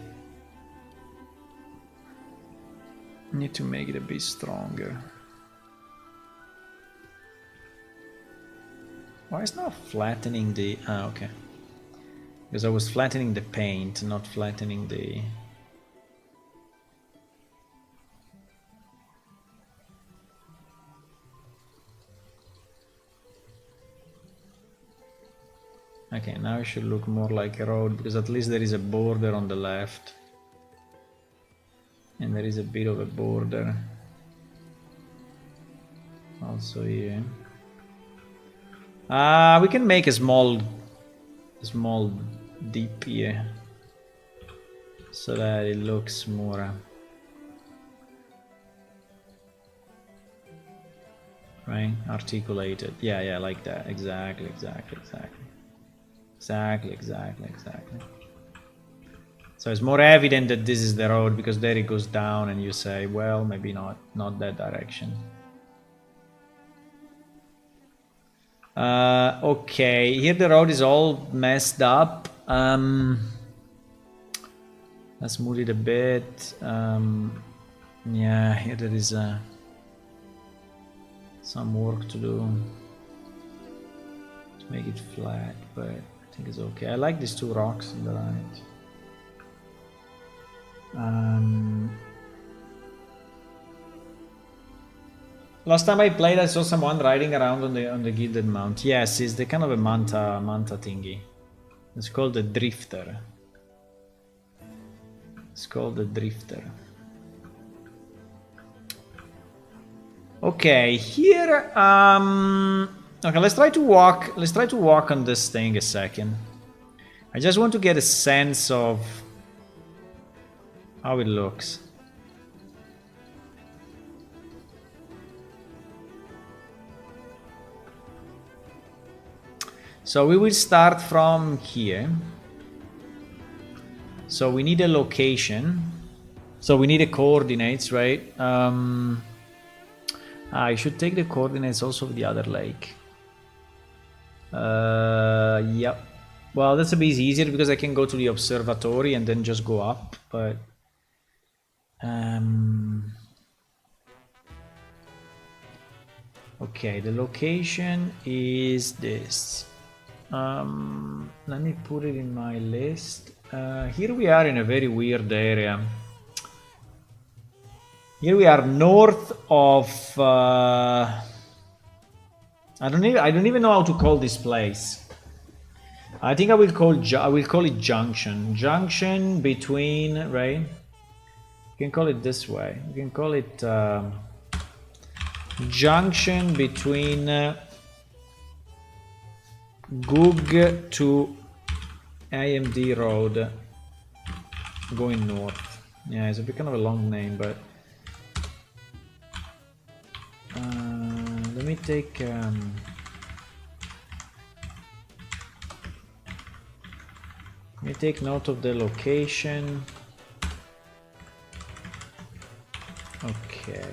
a bit stronger. Why is not flattening the... okay. Because I was flattening the paint, not flattening the... Okay, now it should look more like a road, because at least there is a border on the left. And there is a bit of a border. Also here. We can make a small dip here. So that it looks more... right? Articulated. Yeah, like that. Exactly. So it's more evident that this is the road because there it goes down and you say, well, maybe not that direction. Okay, here the road is all messed up. Let's move it a bit. Yeah, here there is some work to do to make it flat, but I think it's okay. I like these two rocks on the right. Last time I played, I saw someone riding around on the Gilded Mount. Yes, it's the kind of a manta thingy. It's called the Drifter. Okay, here. Okay, let's try to walk on this thing a second. I just want to get a sense of how it looks. So we will start from here. So we need a location. So we need the coordinates, right? I should take the coordinates also of the other lake. Yep. Well, that's a bit easier because I can go to the observatory and then just go up, but... okay, the location is this. Let me put it in my list. Here we are in a very weird area. Here we are north of... I don't even know how to call this place. I think I will call it Junction. Junction between, right? You can call it this way. You can call it junction between Goog to AMD Road going north. Yeah, it's a bit kind of a long name, but let me take note of the location. Okay,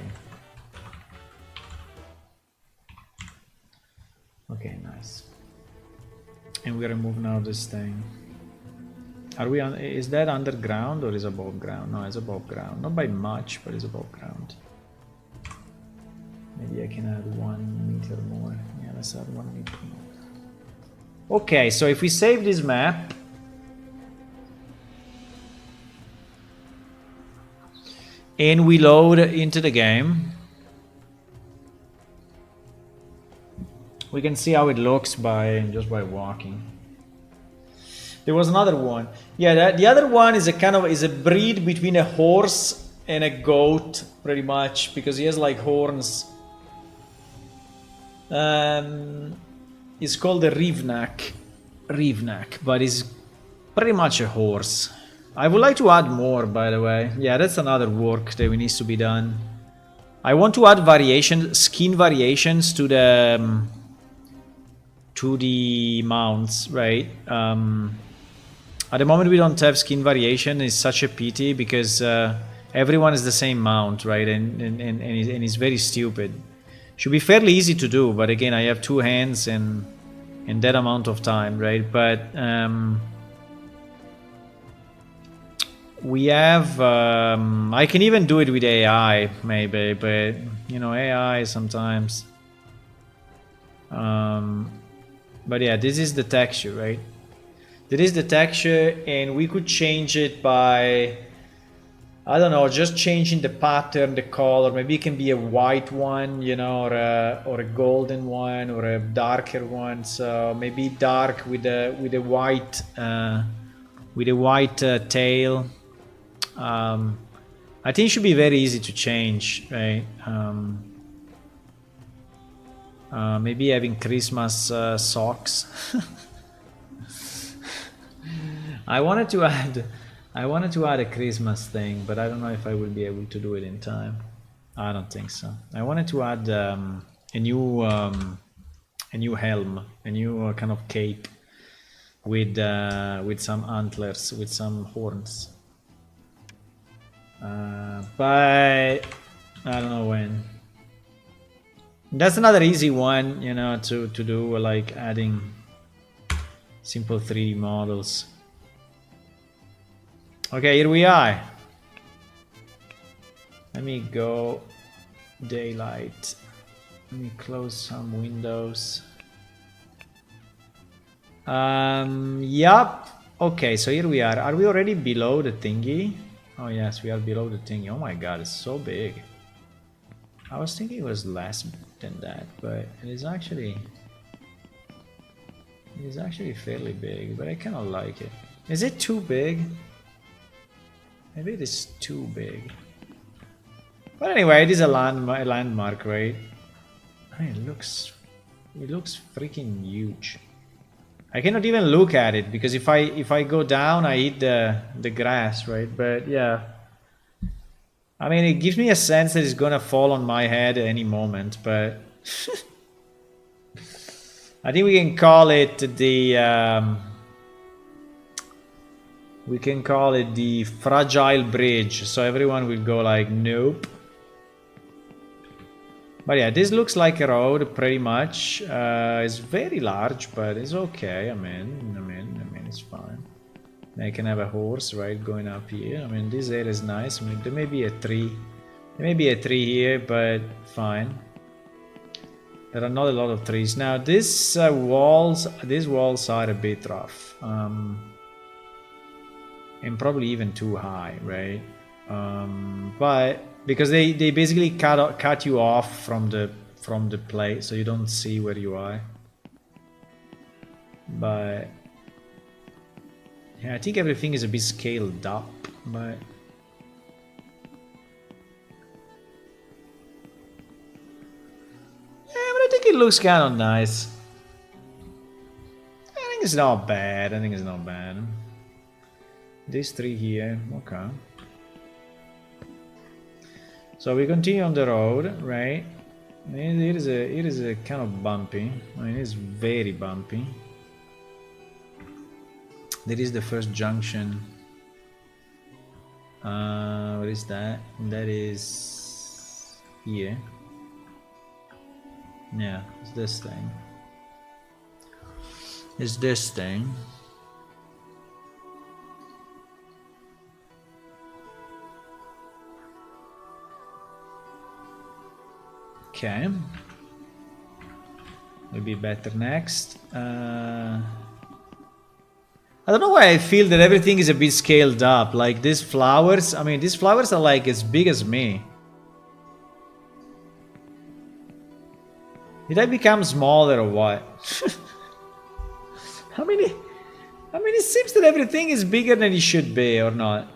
Okay, nice. And we remove now this thing. Are we on? Is that underground or is above ground? No, it's above ground. Not by much, but it's above ground. Maybe I can add 1 meter more. Yeah, let's add 1 meter more. Okay, so if we save this map, and we load into the game, we can see how it looks just by walking. There was another one. Yeah, the other one is a breed between a horse and a goat, pretty much, because he has like horns. It's called a Rivnak, but it's pretty much a horse. I would like to add more, by the way. Yeah, that's another work that needs to be done. I want to add skin variations to the mounts, right? At the moment we don't have skin variation. It's such a pity because everyone is the same mount, right? And it's very stupid. Should be fairly easy to do, but again, I have 2 hands and that amount of time, right? But we have I can even do it with AI maybe, but you know, AI sometimes. But yeah, this is the texture, right? That is the texture, and we could change it by, I don't know, just changing the pattern, the color. Maybe it can be a white one, you know, or a golden one, or a darker one. So maybe dark with a white tail. I think it should be very easy to change, right? Maybe having Christmas socks. I wanted to add a Christmas thing, but I don't know if I will be able to do it in time. I don't think so. I wanted to add a new helm, a new kind of cape with some antlers, with some horns. But I don't know when. That's another easy one, you know, to do, like adding simple 3D models. Okay, here we are. Let me go daylight. Let me close some windows. Yup. Okay, so here we are. Are we already below the thingy? Oh yes, we are below the thingy. Oh my god, it's so big. I was thinking it was less than that, but it is actually fairly big, but I kind of like it. Is it too big? Maybe it is too big. But anyway, it is a landmark, right? I mean, it looks freaking huge. I cannot even look at it because if I go down, I hit the grass, right? But yeah, I mean, it gives me a sense that it's gonna fall on my head at any moment. But I think we can call it the fragile bridge. So everyone will go like, nope. But yeah, this looks like a road pretty much. It's very large, but it's okay. I mean, it's fine. I can have a horse, right, going up here. I mean, this area is nice. I mean, there may be a tree. There may be a tree here, but fine. There are not a lot of trees. Now, these walls are a bit rough. And probably even too high, right? But because they basically cut you off from the place, so you don't see where you are. But yeah, I think everything is a bit scaled up, but yeah, but I think it looks kind of nice. I think it's not bad. These 3 here, okay. So we continue on the road, right? It is a kind of bumpy. I mean, it's very bumpy. There is the first junction. What is that? That is here. Yeah, it's this thing. is this thing. Okay. Will be better next. I don't know why I feel that everything is a bit scaled up. Like these flowers, I mean, these flowers are like as big as me. Did I become smaller or what? I mean, it seems that everything is bigger than it should be, or not?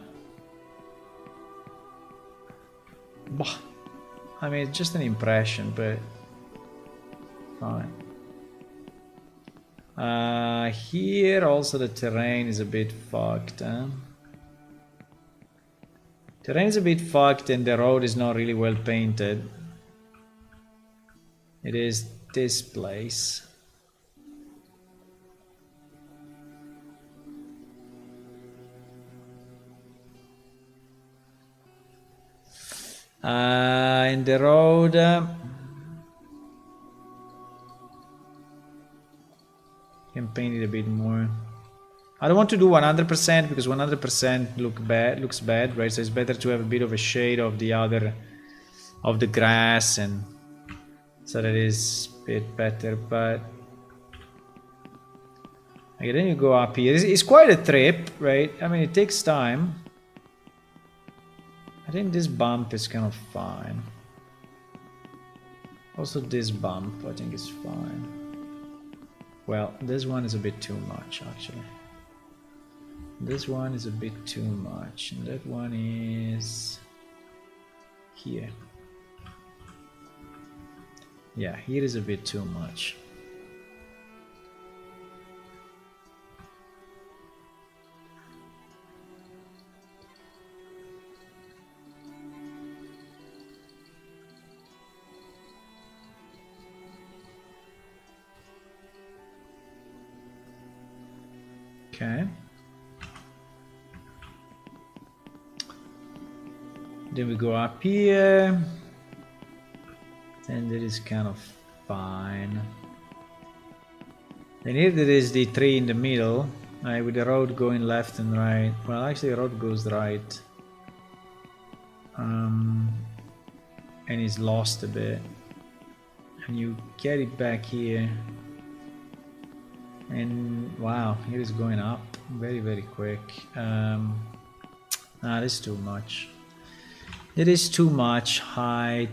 I mean, it's just an impression, but fine. Here also the terrain is a bit fucked, huh? Terrain is a bit fucked and the road is not really well painted. It is this place. In the road, can paint it a bit more. I don't want to do 100% because 100% looks bad, right? So it's better to have a bit of a shade of the other, of the grass, and so that is a bit better. But okay, then you go up here. It's quite a trip, right? I mean, it takes time. I think this bump is kind of fine. Also this bump, I think is fine. Well, this one is a bit too much, actually. This one is a bit too much, and that one is here. Yeah, here is a bit too much. Okay. Then we go up here, and it is kind of fine. And here there is the tree in the middle, with the road going left and right. Well, actually the road goes right. And it's lost a bit. And you get it back here. And wow, here is going up very, very quick. This is too much. It is too much height.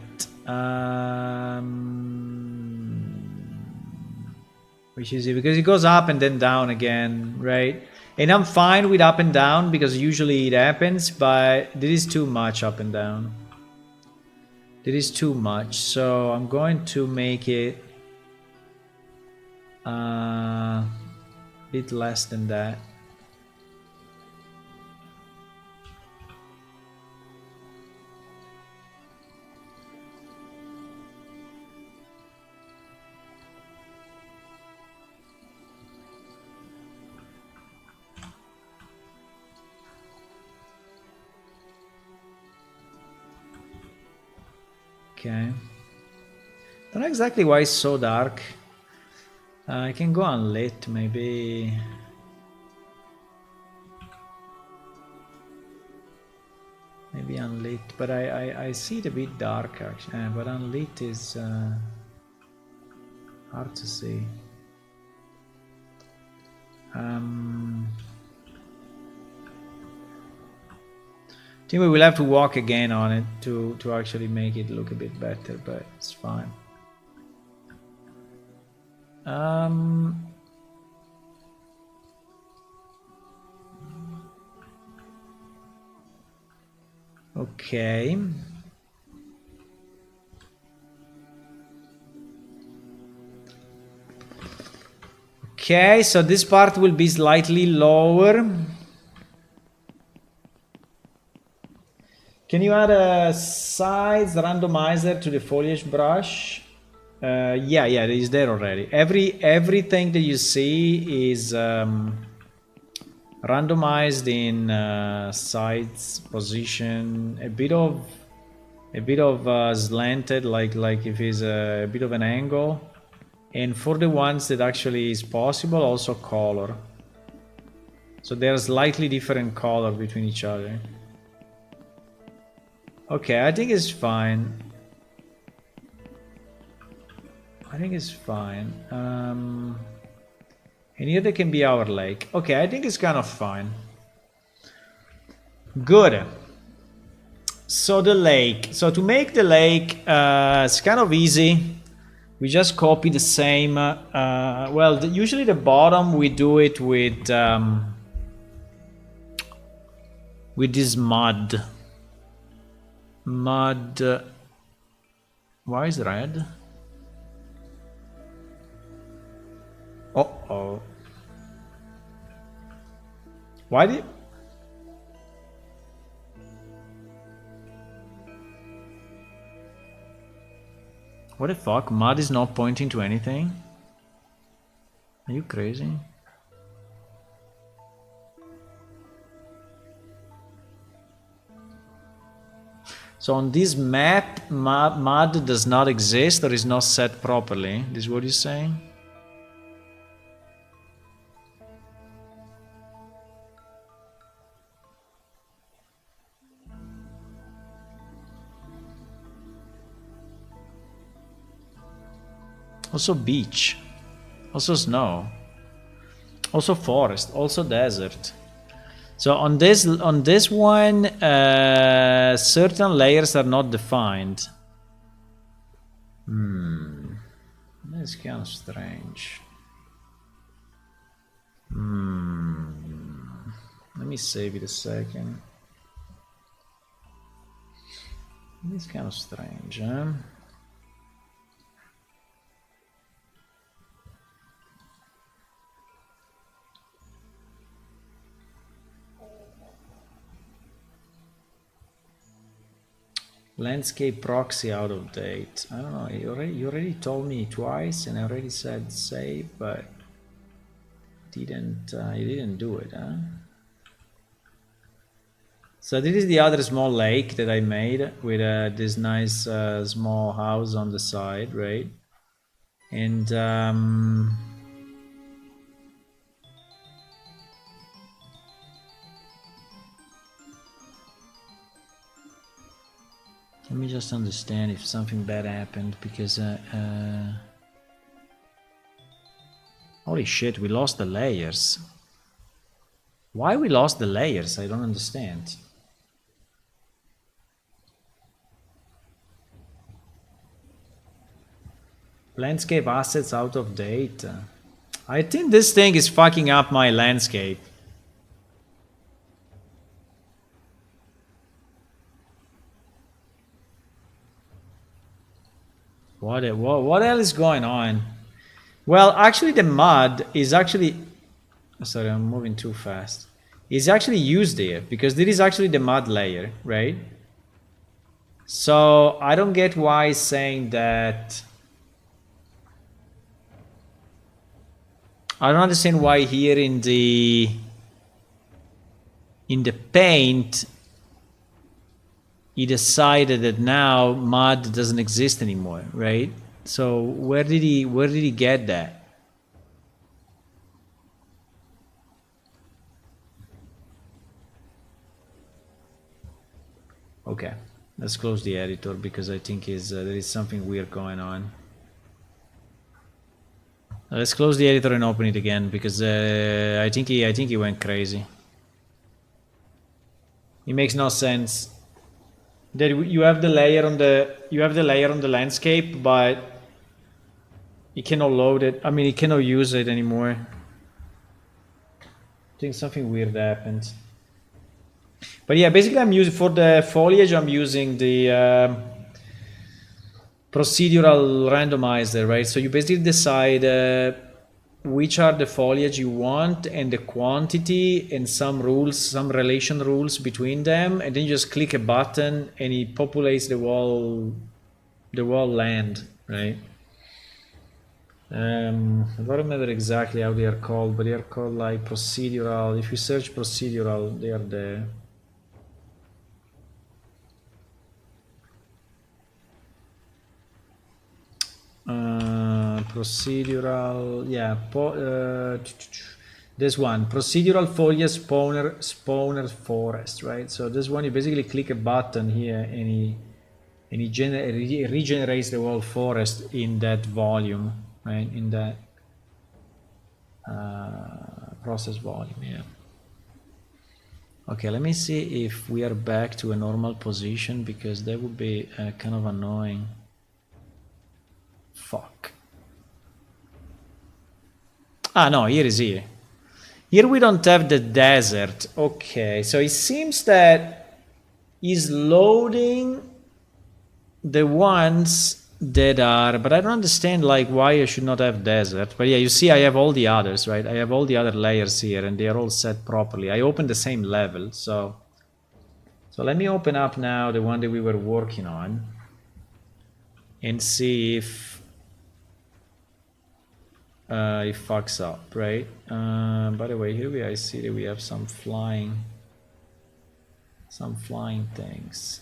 Which is it, because it goes up and then down again, right? And I'm fine with up and down because usually it happens, but this is too much up and down. It is too much, so I'm going to make it a bit less than that. Okay. Don't know exactly why it's so dark. I can go unlit, maybe. Maybe unlit, but I see it a bit dark actually. But unlit is hard to see. I think we will have to walk again on it to actually make it look a bit better, but it's fine. Okay. Okay, so this part will be slightly lower. Can you add a size randomizer to the foliage brush? Yeah, it is there already. Everything that you see is randomized in size, position, a bit of slanted, like if it's a bit of an angle. And for the ones that actually is possible, also color. So they're slightly different color between each other. Okay, I think it's fine. I think it's fine. And here there can be our lake. Okay, I think it's kind of fine. Good. So the lake. So to make the lake, it's kind of easy. We just copy the same. Well, usually the bottom we do it with this mud. Mud. Why is red? Uh-oh. Why did... What the fuck? Mud is not pointing to anything? Are you crazy? So on this map, mud does not exist or is not set properly. This is what you're saying? Also beach, also snow, also forest, also desert. So on this one, certain layers are not defined. That's kind of strange. Let me save it a second. It's kind of strange, huh? Landscape proxy out of date. I don't know. You already told me twice, and I already said save, but you didn't do it, huh? So this is the other small lake that I made with this nice small house on the side, right? And let me just understand if something bad happened, because holy shit, we lost the layers. Why we lost the layers? I don't understand. Landscape assets out of date. I think this thing is fucking up my landscape. What else is going on? Well, actually the mud is actually... Sorry, I'm moving too fast. It's actually used here, because this is actually the mud layer, right? So I don't get why it's saying that... I don't understand why here in the paint he decided that now mud doesn't exist anymore, right? So where did he get that? Okay, let's close the editor, because I think there is something weird going on. Let's close the editor and open it again, because I think he went crazy. It makes no sense that you have the layer on the landscape, but you cannot load it. I mean, you cannot use it anymore. I think something weird happened. But yeah, basically I'm using, for the foliage, I'm using the procedural randomizer, right? So you basically decide which are the foliage you want and the quantity and some rules, some relation rules between them, and then you just click a button and it populates the whole land, right? I don't remember exactly how they are called, but they are called like procedural. If you search procedural, they are there. procedural, yeah, this one, procedural foliage spawner forest, right? So this one, you basically click a button here and it regenerates the whole forest in that volume, right? In that process volume, yeah. Okay, let me see if we are back to a normal position, because that would be kind of annoying. Fuck. Ah, no, here is here. Here we don't have the desert. Okay, so it seems that he's loading the ones that are, but I don't understand like why I should not have desert. But yeah, you see I have all the others, right? I have all the other layers here and they are all set properly. I opened the same level, so let me open up now the one that we were working on and see if it fucks up, right? By the way, here I see that we have some flying things.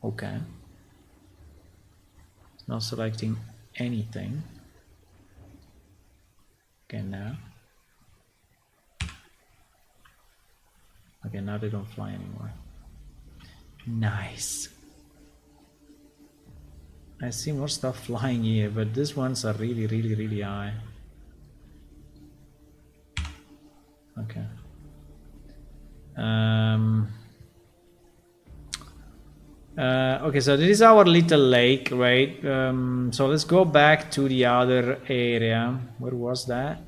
Okay. Not selecting anything. Okay, now. Okay, now they don't fly anymore. Nice. I see more stuff flying here, but these ones are really, really, really high. Okay. Okay, so this is our little lake, right? So let's go back to the other area. Where was that?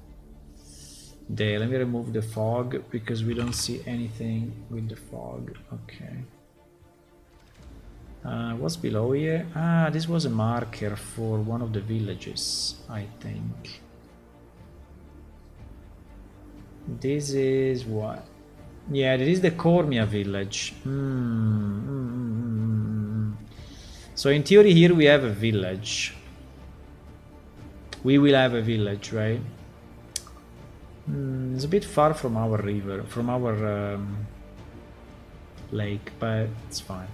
There, let me remove the fog because we don't see anything with the fog. Okay. What's below here? Ah, this was a marker for one of the villages, I think. This is what? Yeah, this is the Cormia village. So in theory here we have a village. We will have a village, right? It's a bit far from our river, from our lake, but it's fine.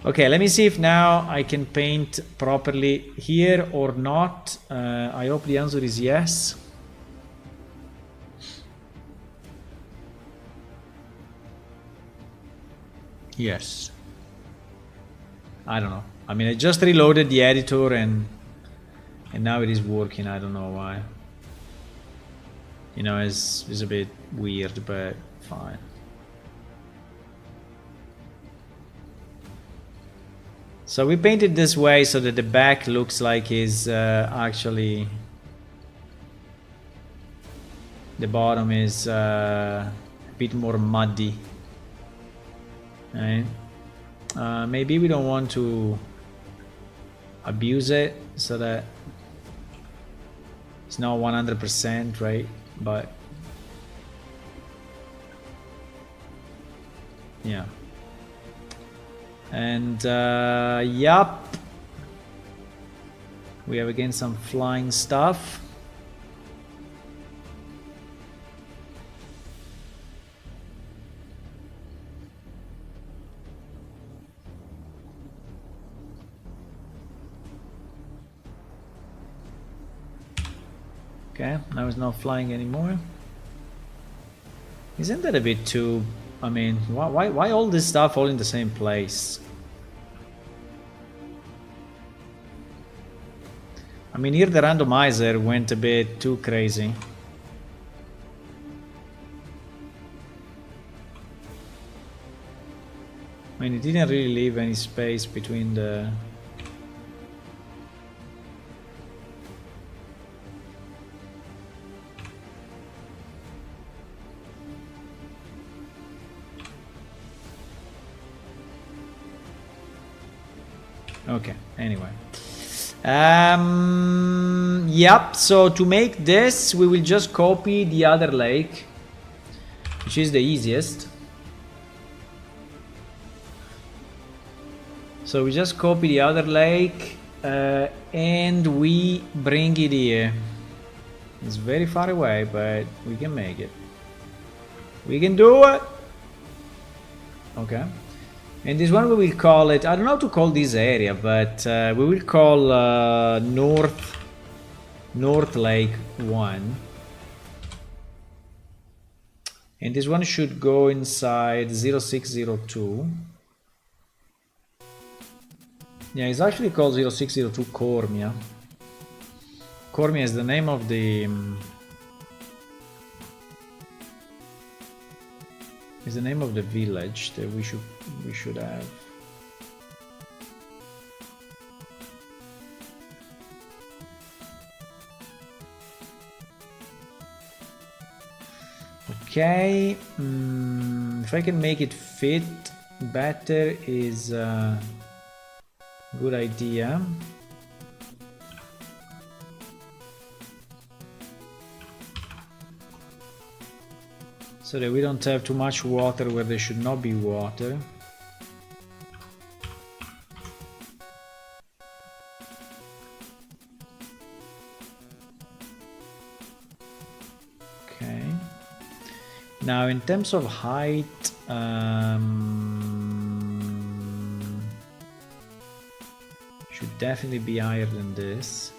Okay, let me see if now I can paint properly here or not. I hope the answer is yes. Yes. I don't know. I mean, I just reloaded the editor and now it is working. I don't know why. You know, it's a bit weird, but fine. So we painted this way so that the back looks like is actually the bottom is a bit more muddy. Right? Maybe we don't want to abuse it so that it's not 100%, right? But yeah. And yup, we have again some flying stuff. Okay, now it's not flying anymore. Isn't that a bit too... I mean, why all this stuff all in the same place? I mean, here the randomizer went a bit too crazy. I mean, it didn't really leave any space between the... Okay, anyway. Yep, so to make this, we will just copy the other lake, which is the easiest. So we just copy the other lake and we bring it here. It's very far away, but we can make it. We can do it. Okay. And this one we will call it, I don't know how to call this area, but we will call North Lake 1. And this one should go inside 0602. Yeah, it's actually called 0602 Cormia. Cormia is the name of the... is the name of the village that we should have. Okay, if I can make it fit better is a good idea. So that we don't have too much water where there should not be water. Okay. Now in terms of height, should definitely be higher than this.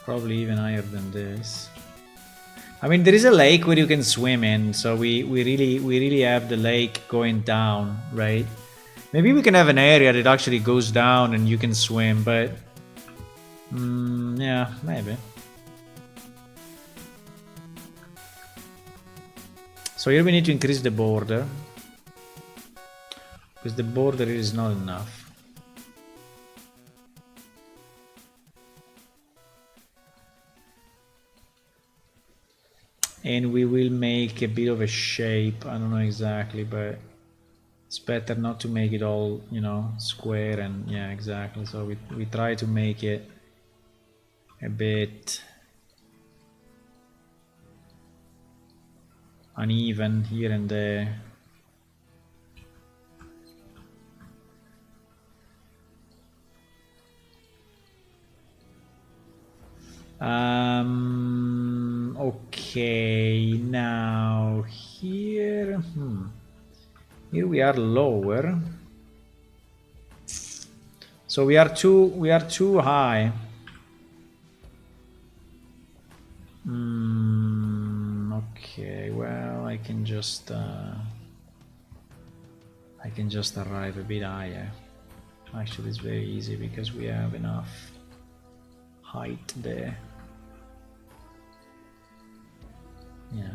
Probably even higher than this. I mean, there is a lake where you can swim in, so we really have the lake going down, right? Maybe we can have an area that actually goes down and you can swim, but yeah, maybe. So here we need to increase the border, because the border is not enough. And we will make a bit of a shape, I don't know exactly, but it's better not to make it all, you know, square, and yeah, exactly. So we try to make it a bit uneven here and there. Okay, now here, here we are lower, so we are too high. Okay, well, I can just arrive a bit higher. Actually, it's very easy because we have enough height there. Yeah.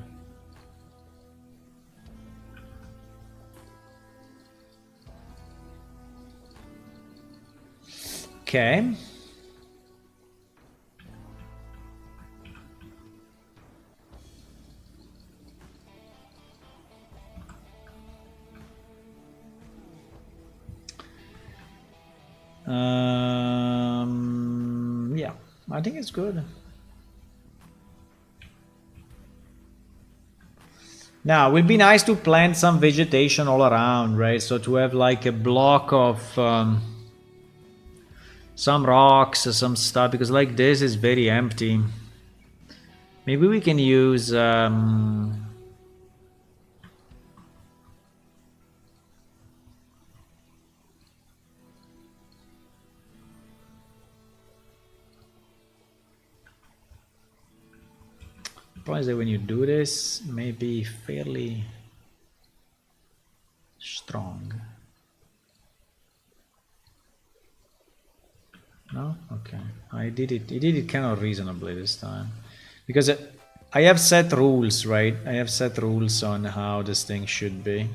Okay. Yeah, I think it's good. Now, it would be nice to plant some vegetation all around, right? So to have like a block of some rocks or some stuff, because like this is very empty. Maybe we can use problem is that when you do this, maybe fairly strong. No? Okay. I did it kind of reasonably this time. Because I have set rules, right? I have set rules on how this thing should be.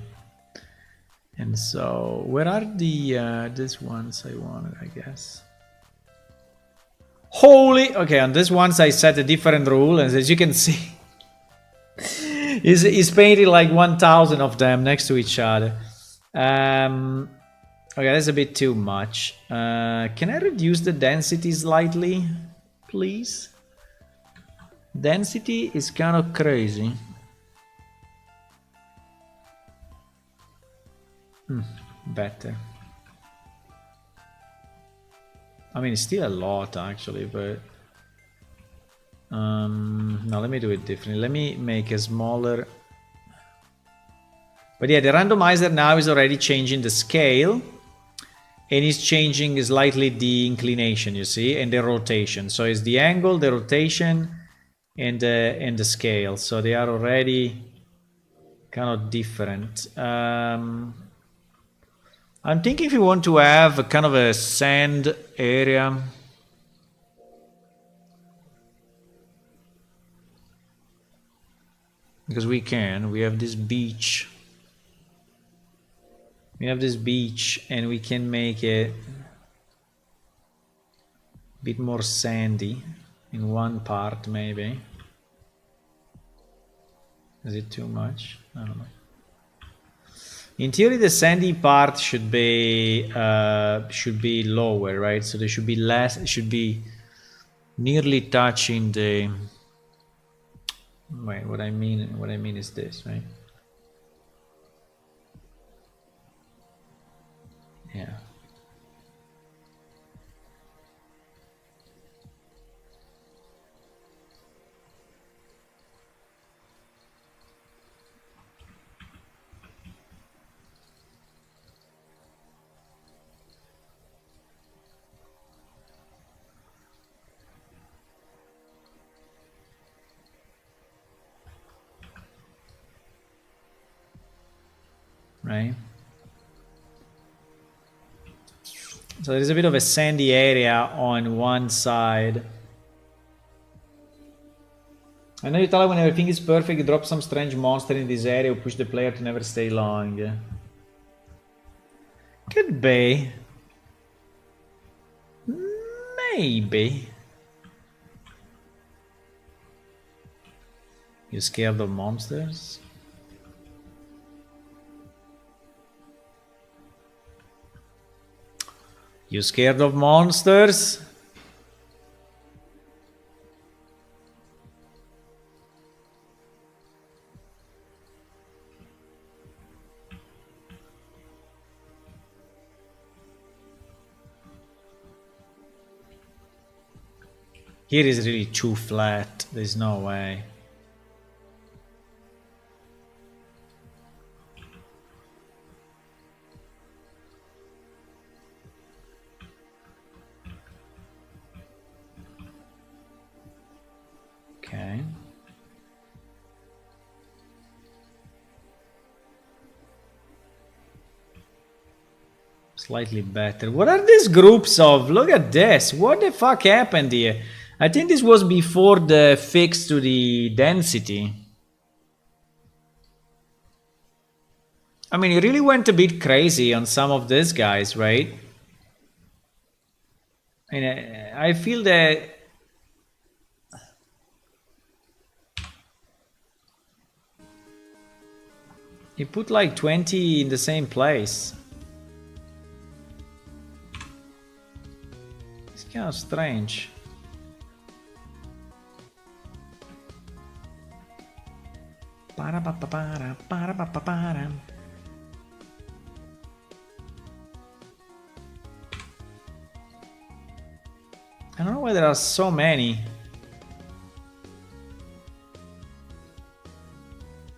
And so, where are the these ones I wanted, I guess? Holy! Okay, on this ones I set a different rule, and as you can see, is painted like 1,000 of them next to each other. Okay, that's a bit too much. Can I reduce the density slightly, please? Density is kind of crazy. Better. I mean, it's still a lot actually, but no, let me do it differently. Let me make a smaller. But yeah, the randomizer now is already changing the scale, and it's changing slightly the inclination, you see, and the rotation. So it's the angle, the rotation, and the scale. So they are already kind of different. I'm thinking if you want to have a kind of a sand area. Because we have this beach. We have this beach and we can make it a bit more sandy in one part maybe. Is it too much? I don't know. In theory, the sandy part should be lower, right? So there should be less. It should be nearly touching the. Wait, what I mean is this, right? Yeah. Right. So there's a bit of a sandy area on one side. I know you tell when everything is perfect, you drop some strange monster in this area or push the player to never stay long. Could be. Maybe. You scared of monsters? You scared of monsters? Here is really too flat. There's no way. Okay. Slightly better. What are these groups of? Look at this. What the fuck happened here? I think this was before the fix to the density. I mean, it really went a bit crazy on some of these guys, right? I mean, I feel that he put like 20 in the same place. It's kind of strange. Para-pa-pa-para. I don't know why there are so many.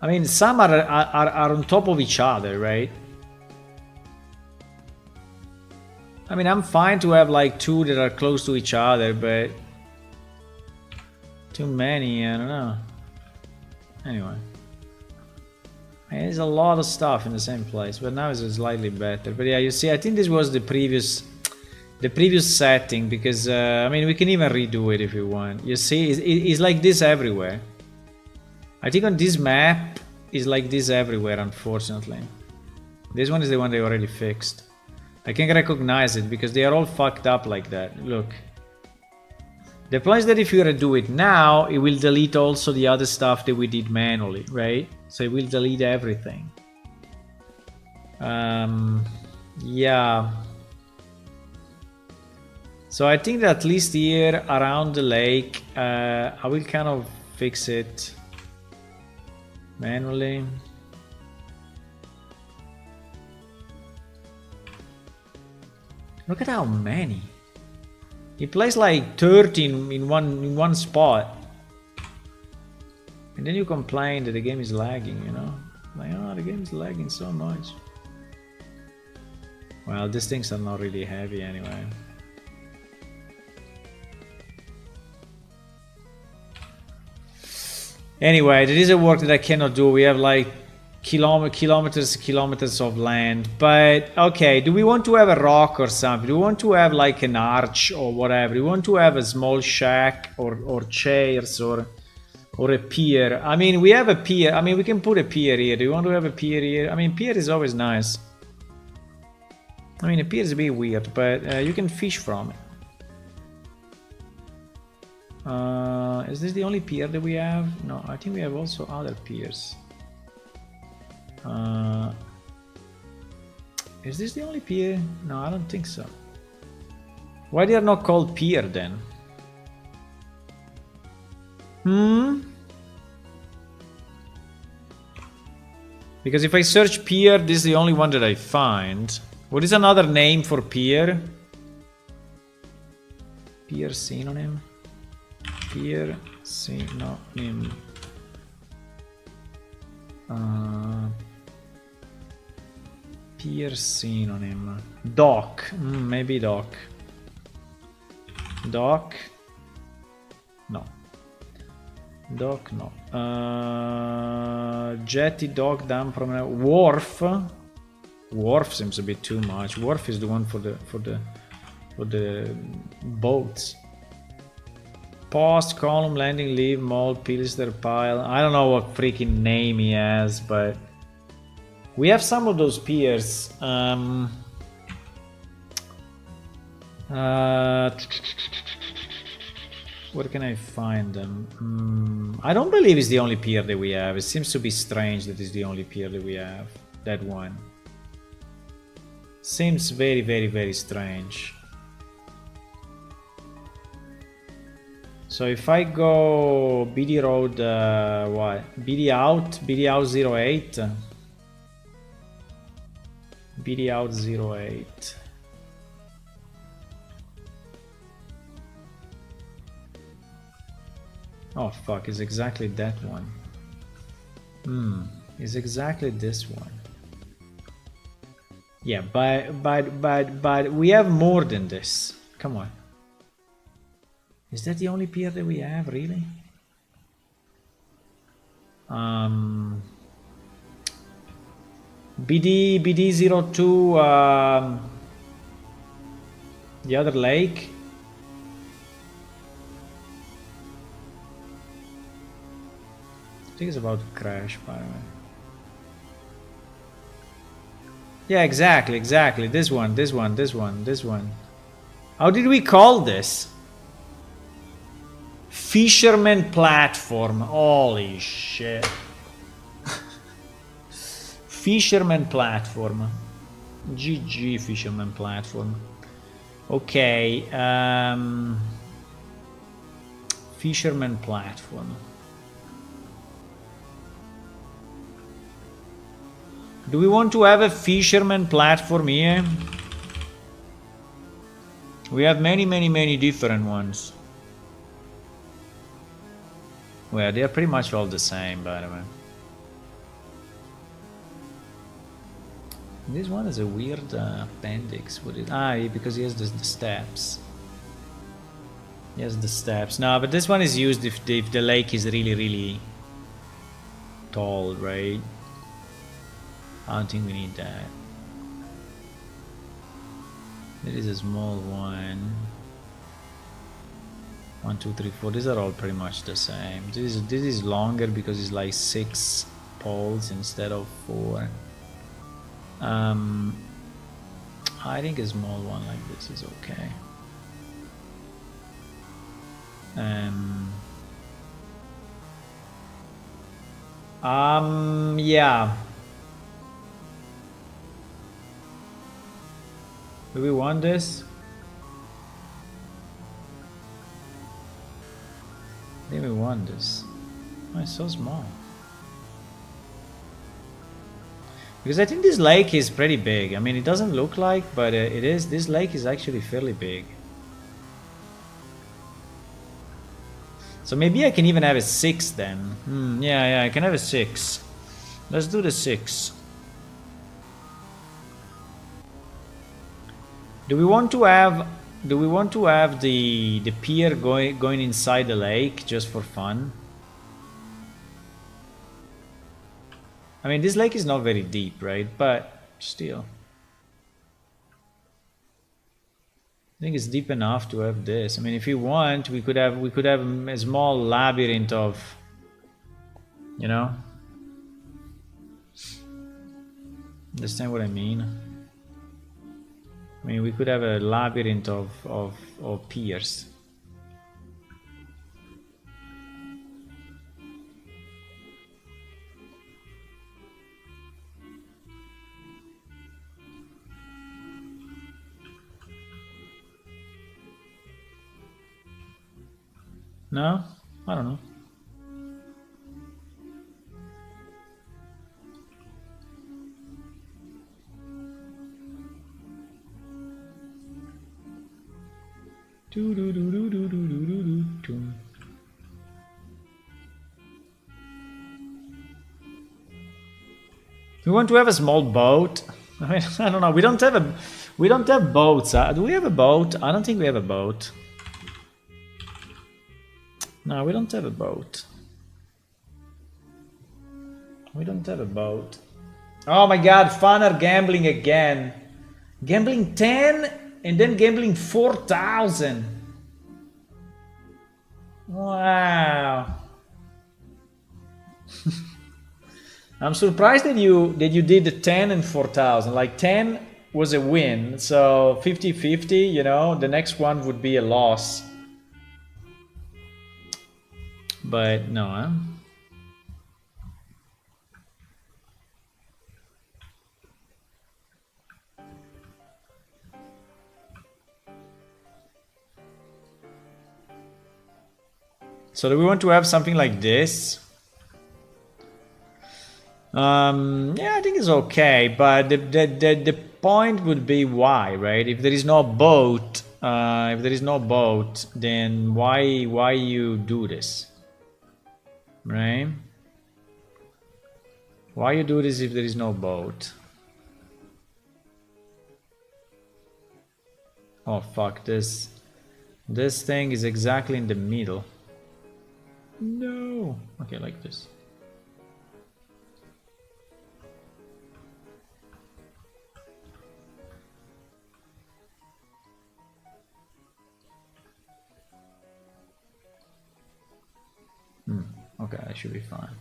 I mean, some are on top of each other, right? I mean, I'm fine to have like two that are close to each other, but too many, I don't know. Anyway. There's a lot of stuff in the same place, but now it's slightly better. But yeah, you see, I think this was the previous setting, because I mean, we can even redo it if you want. You see, it's like this everywhere. I think on this map is like this everywhere, unfortunately. This one is the one they already fixed. I can recognize it because they are all fucked up like that. Look. The plan is that if you redo it now, it will delete also the other stuff that we did manually, right? So it will delete everything. Yeah. So I think that at least here around the lake, I will kind of fix it manually. Look at how many. He plays like 13 in one spot. And then you complain that the game is lagging, you know? Like, oh, the game is lagging so much. Well, these things are not really heavy anyway. Anyway, there is a work that I cannot do. We have like kilometers of land. But okay, do we want to have a rock or something? Do we want to have like an arch or whatever? Do we want to have a small shack or chairs or a pier? I mean, we have a pier. I mean, we can put a pier here. Do you want to have a pier here? I mean, pier is always nice. I mean, a pier is a bit weird, but you can fish from it. Is this the only pier that we have? No, I think we have also other piers. Is this the only pier? No, I don't think so. Why they are not called pier then? Because if I search pier, this is the only one that I find. What is another name for pier? Pier synonym? Pier synonym. Pier synonym. Dock. Maybe dock. Dock. No. Dock, no. Jetty, dock, dam, promenade. Wharf. Wharf seems a bit too much. Wharf is the one for the boats. Post, column, landing, leave, mold, pilster, pile. I don't know what freaking name he has, but we have some of those piers. Where can I find them? I don't believe it's the only pier that we have. It seems to be strange that it's the only pier that we have. That one. Seems very, very, very strange. So if I go BD road, what? BD out 08. BD out 08. Oh fuck, it's exactly that one. It's exactly this one. Yeah, but we have more than this. Come on. Is that the only pier that we have, really? BD02, the other lake. I think it's about to crash, by the way. Yeah, exactly. This one. How did we call this? Fisherman platform. Holy shit. Fisherman platform. GG fisherman platform. Okay. Fisherman platform. Do we want to have a fisherman platform here? We have many different ones. Well, they are pretty much all the same, by the way. This one is a weird appendix. What is? Because he has the steps. He has the steps. No, but this one is used if the lake is really tall, right? I don't think we need that. There is a small one. 1, 2, 3, 4. These are all pretty much the same. This is longer because it's like 6 poles instead of 4. I think a small one like this is okay. Yeah. Do we want this? I think we want this. Oh, it's so small. Because I think this lake is pretty big. I mean, it doesn't look like, but it is. This lake is actually fairly big. So maybe I can even have a 6 then. Yeah, I can have a 6. Let's do the 6. Do we want to have the pier going inside the lake just for fun? I mean, this lake is not very deep, right? But still, I think it's deep enough to have this. I mean, if you want, we could have a small labyrinth of, you know. Understand what I mean? I mean, we could have a labyrinth of piers. No? I don't know. We want to have a small boat. I mean, I don't know. We don't have boats. Do we have a boat? I don't think we have a boat. No, we don't have a boat. We don't have a boat. Oh my god, funner gambling again. Gambling 10 and then gambling 4,000. Wow. I'm surprised that you did the 10 and 4,000. Like 10 was a win, so 50-50, you know, the next one would be a loss. But no, huh? So do we want to have something like this? Yeah, I think it's okay, but the point would be why, right? If there is no boat, then why you do this? Right? Why you do this if there is no boat? Oh fuck, this thing is exactly in the middle. No. Okay, like this. Okay, that should be fine.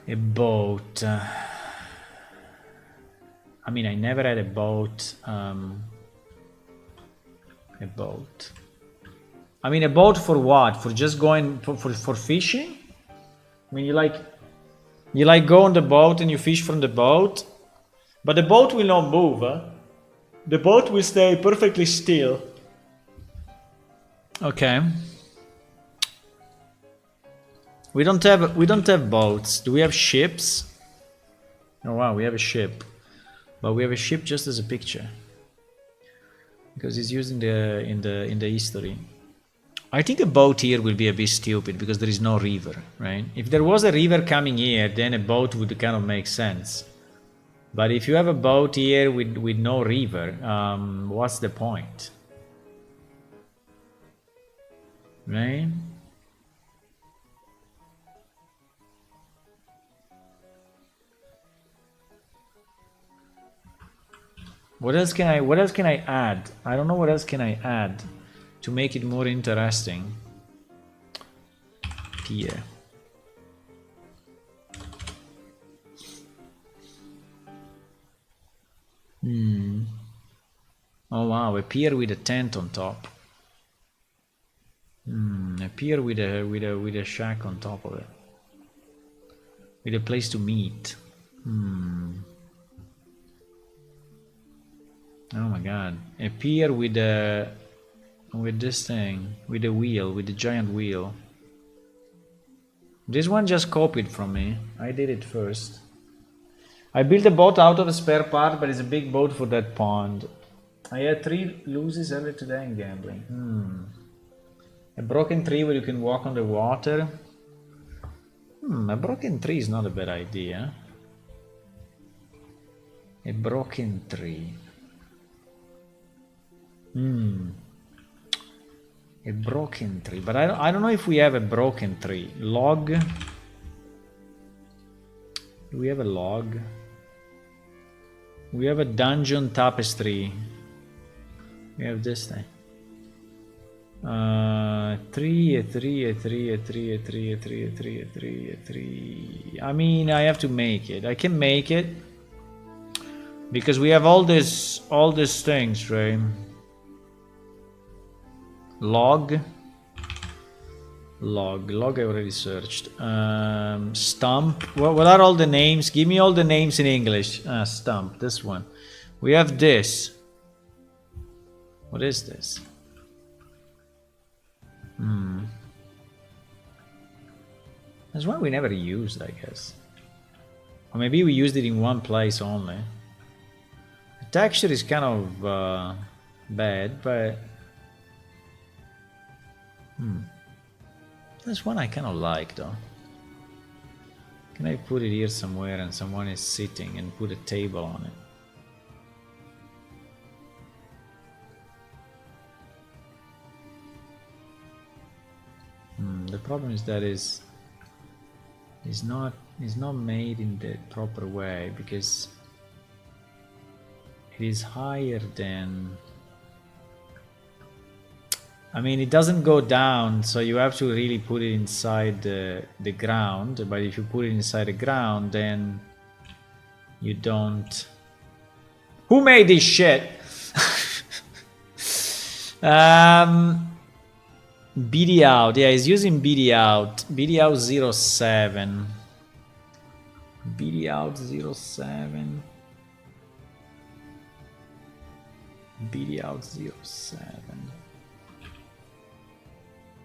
A boat. I mean, I never had a boat. A boat. I mean, a boat for what? For just going for fishing? I mean, you like go on the boat and you fish from the boat, but the boat will not move. Huh? The boat will stay perfectly still. Okay. We don't have boats. Do we have ships? Oh wow, we have a ship, but we have a ship just as a picture because it's used in the history. I think a boat here will be a bit stupid because there is no river, right? If there was a river coming here, then a boat would kind of make sense. But if you have a boat here with no river, what's the point? Right? What else can I add? I don't know what else can I add to make it more interesting. Pier. Oh wow, a pier with a tent on top. A pier with a shack on top of it. With a place to meet. Oh my god. A pier with this thing, with a wheel, with the giant wheel. This one just copied from me. I did it first. I built a boat out of a spare part, but it's a big boat for that pond. I had 3 loses earlier today in gambling. A broken tree where you can walk on the water. A broken tree is not a bad idea. A broken tree. A broken tree, but I don't know if we have a broken tree. Log. Do we have a log? We have a dungeon tapestry. We have this thing. A tree. I mean, I have to make it. I can make it because we have all these things, right? Log. I already searched. Stump. What are all the names? Give me all the names in English. Stump. This one. We have this. What is this? That's one we never used, I guess. Or maybe we used it in one place only. The texture is kind of bad, but this one I kind of like though. Can I put it here somewhere and someone is sitting and put a table on it? The problem is that is not made in the proper way because it is higher than. I mean, it doesn't go down, so you have to really put it inside the ground. But if you put it inside the ground, then you don't. Who made this shit? BD out, yeah, he's using BD out. BD out 07. BD out 07. BD out 07.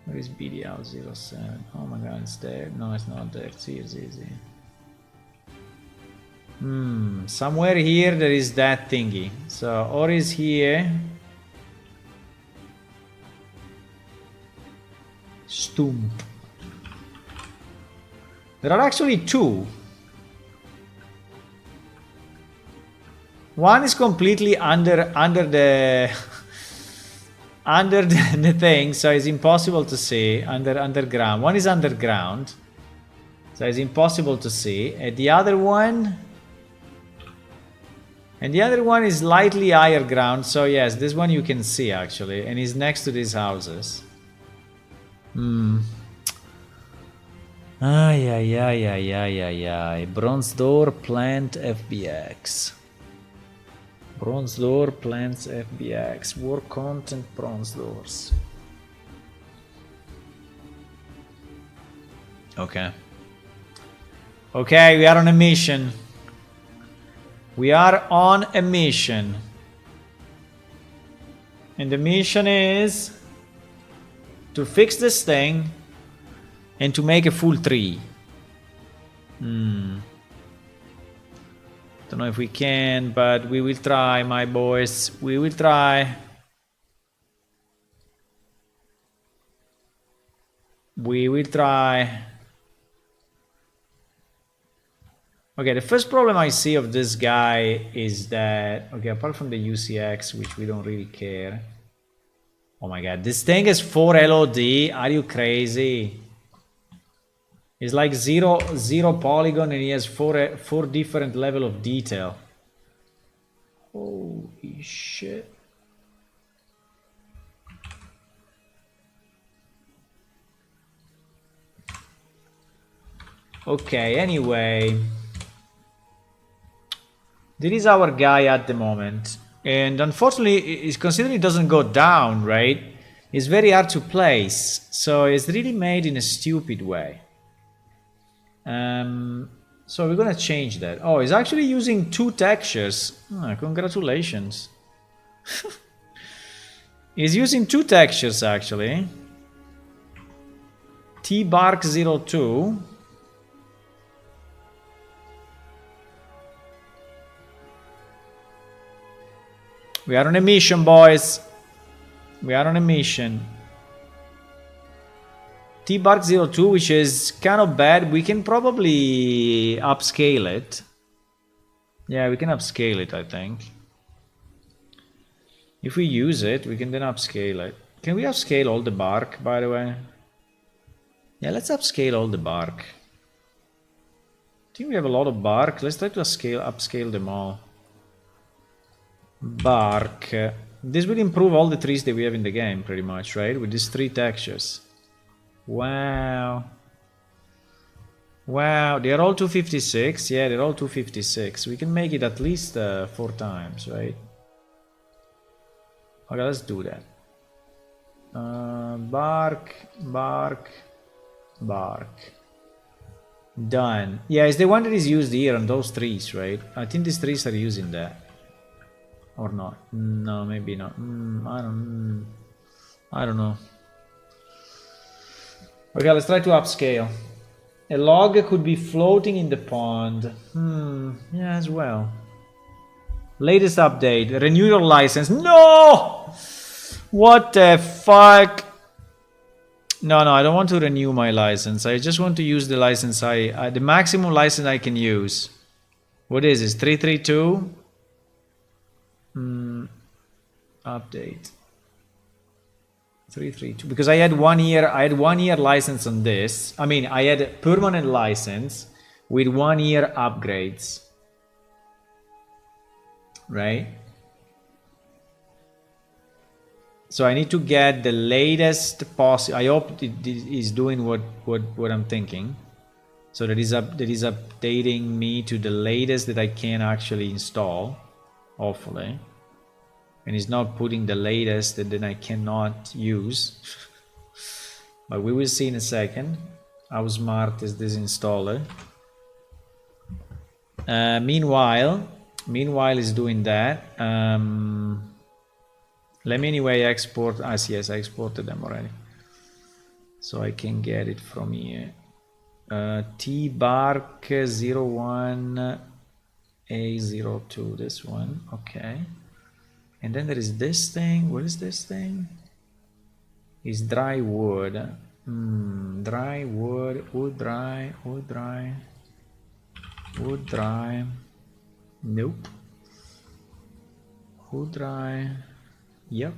Where is BD out 07? Oh my god, it's there. No, it's not there. It's here, it's easy. Somewhere here there is that thingy. So, or is here. Stump. There are actually 2. One is completely under the under the thing, so it's impossible to see. Underground. One is underground, so it's impossible to see. And the other one is slightly higher ground. So yes, this one you can see actually, and is next to these houses. Ay. Bronze door, plant FBX. Bronze door, plants FBX. War content, bronze doors. Okay. Okay, we are on a mission. We are on a mission. And the mission is to fix this thing and to make a full tree. Don't know if we can, but we will try, my boys. We will try. We will try. Okay, the first problem I see of this guy is that, okay, apart from the UCX, which we don't really care. Oh my god, this thing is 4 LOD. Are you crazy? It's like zero polygon and he has four different level of detail. Holy shit. Okay, anyway. This is our guy at the moment. And unfortunately, it's considering it doesn't go down, right? It's very hard to place. So it's really made in a stupid way. So we're gonna change that. Oh, he's actually using 2 textures. Congratulations. He's using 2 textures actually. T-Bark 02. We are on a mission, boys. We are on a mission. T-Bark02, which is kind of bad. We can probably upscale it. Yeah, we can upscale it, I think. If we use it, we can then upscale it. Can we upscale all the bark, by the way? Yeah, let's upscale all the bark. I think we have a lot of bark. Let's try to upscale them all. Bark. This will improve all the trees that we have in the game, pretty much, right? With these 3 textures. Wow. Wow, they're all 256. Yeah, they're all 256. We can make it at least 4 times, right? Okay, let's do that. Bark, bark, bark. Done. Yeah, it's the one that is used here on those trees, right? I think these trees are using that. Or not. No, maybe not. I don't know. Okay, let's try to upscale. A log could be floating in the pond. Yeah, as well. Latest update. Renew your license. No! What the fuck? No, I don't want to renew my license. I just want to use the license the maximum license I can use. What is this? 332? Update. 332. Because I had 1 year license on this. I mean, I had a permanent license with 1 year upgrades. Right? So I need to get the latest possible. I hope it is doing what I'm thinking. So that is updating me to the latest that I can actually install, hopefully. And it's not putting the latest that then I cannot use. But we will see in a second how smart is this installer. Meanwhile is doing that. Let me anyway export. Yes, I exported them already, so I can get it from here. T-Bark01A02, this one. Okay. And then there is this thing. What is this thing? It's dry wood. Dry wood. Wood dry. Nope. Wood dry. Yep.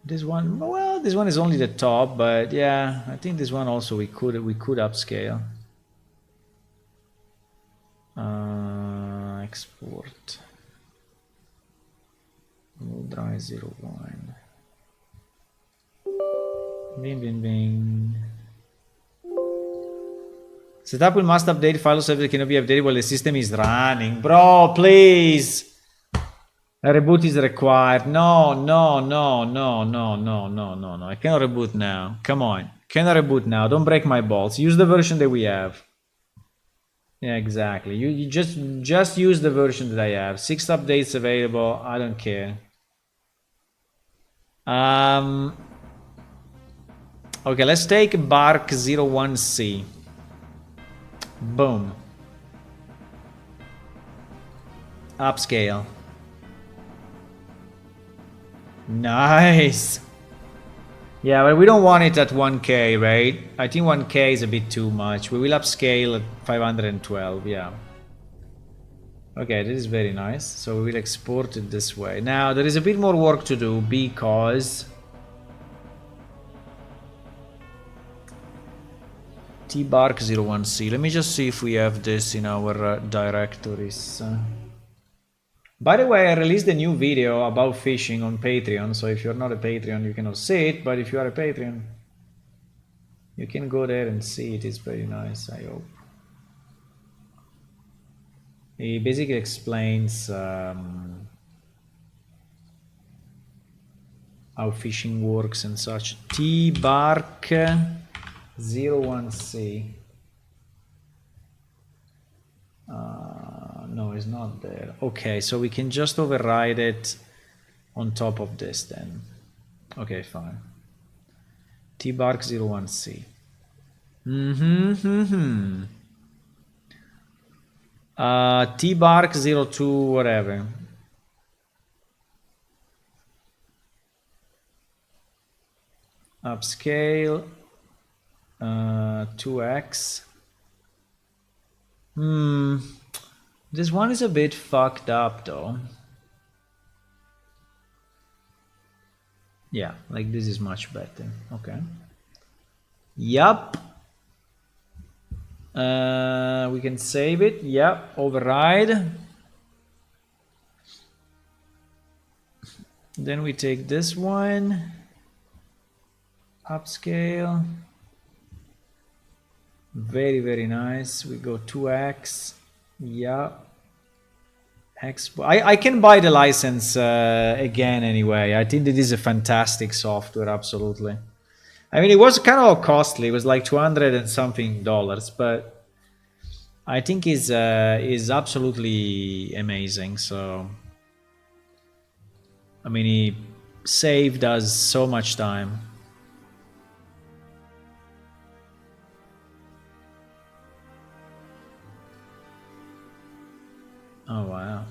This one, well, this one is only the top, but yeah, I think this one also we could upscale. Export. Dry 01. Bing. Setup will must update file server cannot be updated while the system is running. Bro, please. A reboot is required. No. I cannot reboot now. Come on. Cannot reboot now. Don't break my balls. Use the version that we have. Yeah, exactly. You just use the version that I have. 6 updates available. I don't care. Okay, let's take Bark 01C. Boom. Upscale. Nice. Yeah, but we don't want it at 1K, right? I think 1K is a bit too much. We will upscale at 512, yeah. Okay, this is very nice. So we will export it this way. Now, there is a bit more work to do because T-Bark01C. Let me just see if we have this in our directories. By the way, I released a new video about fishing on Patreon, so if you're not a Patreon, you cannot see it, but if you are a Patreon, you can go there and see it. It's very nice, I hope. He basically explains how fishing works and such. T-Bark01C. No, it's not there. Okay, so we can just override it on top of this then. Okay, fine. T-Bark01C. T-Bark02, whatever. Upscale 2x. This one is a bit fucked up though. Yeah, like this is much better. Okay. Yup. We can save it. Yep. Override. Then we take this one. Upscale. Very, very nice. We go 2x. Yeah. I can buy the license again anyway. I think it is a fantastic software, absolutely. I mean, it was kind of costly. It was like 200 and something dollars, but I think is absolutely amazing. So, I mean, he saved us so much time. Oh, wow.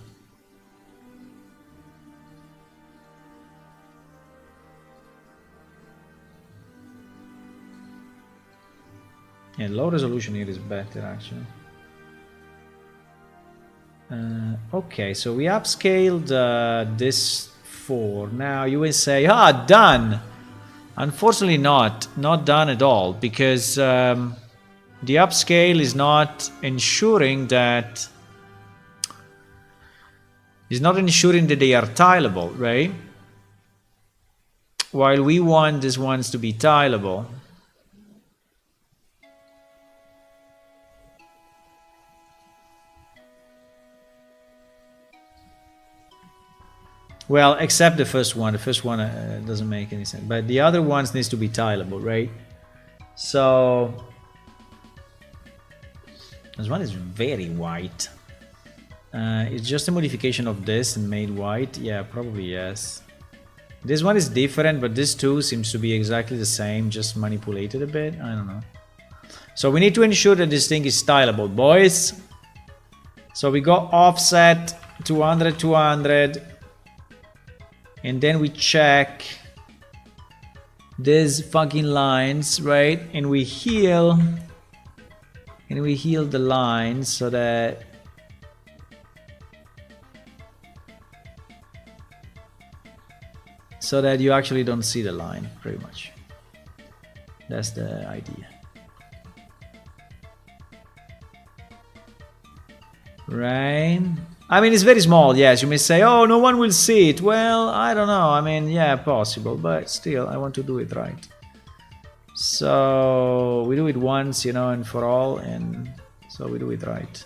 Yeah, low resolution here is better, actually. Okay, so we upscaled this 4. Now you will say, done. Unfortunately not done at all, because the upscale is not ensuring that they are tileable, right? While we want these ones to be tileable. Well, except the first one. The first one doesn't make any sense. But the other ones needs to be tileable, right? So this one is very white. It's just a modification of this and made white. Yeah, probably yes. This one is different, but this too seems to be exactly the same, just manipulated a bit. I don't know. So we need to ensure that this thing is tileable, boys. So we go offset 200, 200. And then we check these fucking lines, right? And we heal. And we heal the lines so that you actually don't see the line, pretty much. That's the idea. Right? I mean, it's very small, yes. You may say, oh, no one will see it. Well, I don't know. I mean, yeah, possible. But still, I want to do it right. So we do it once, and for all. And so we do it right.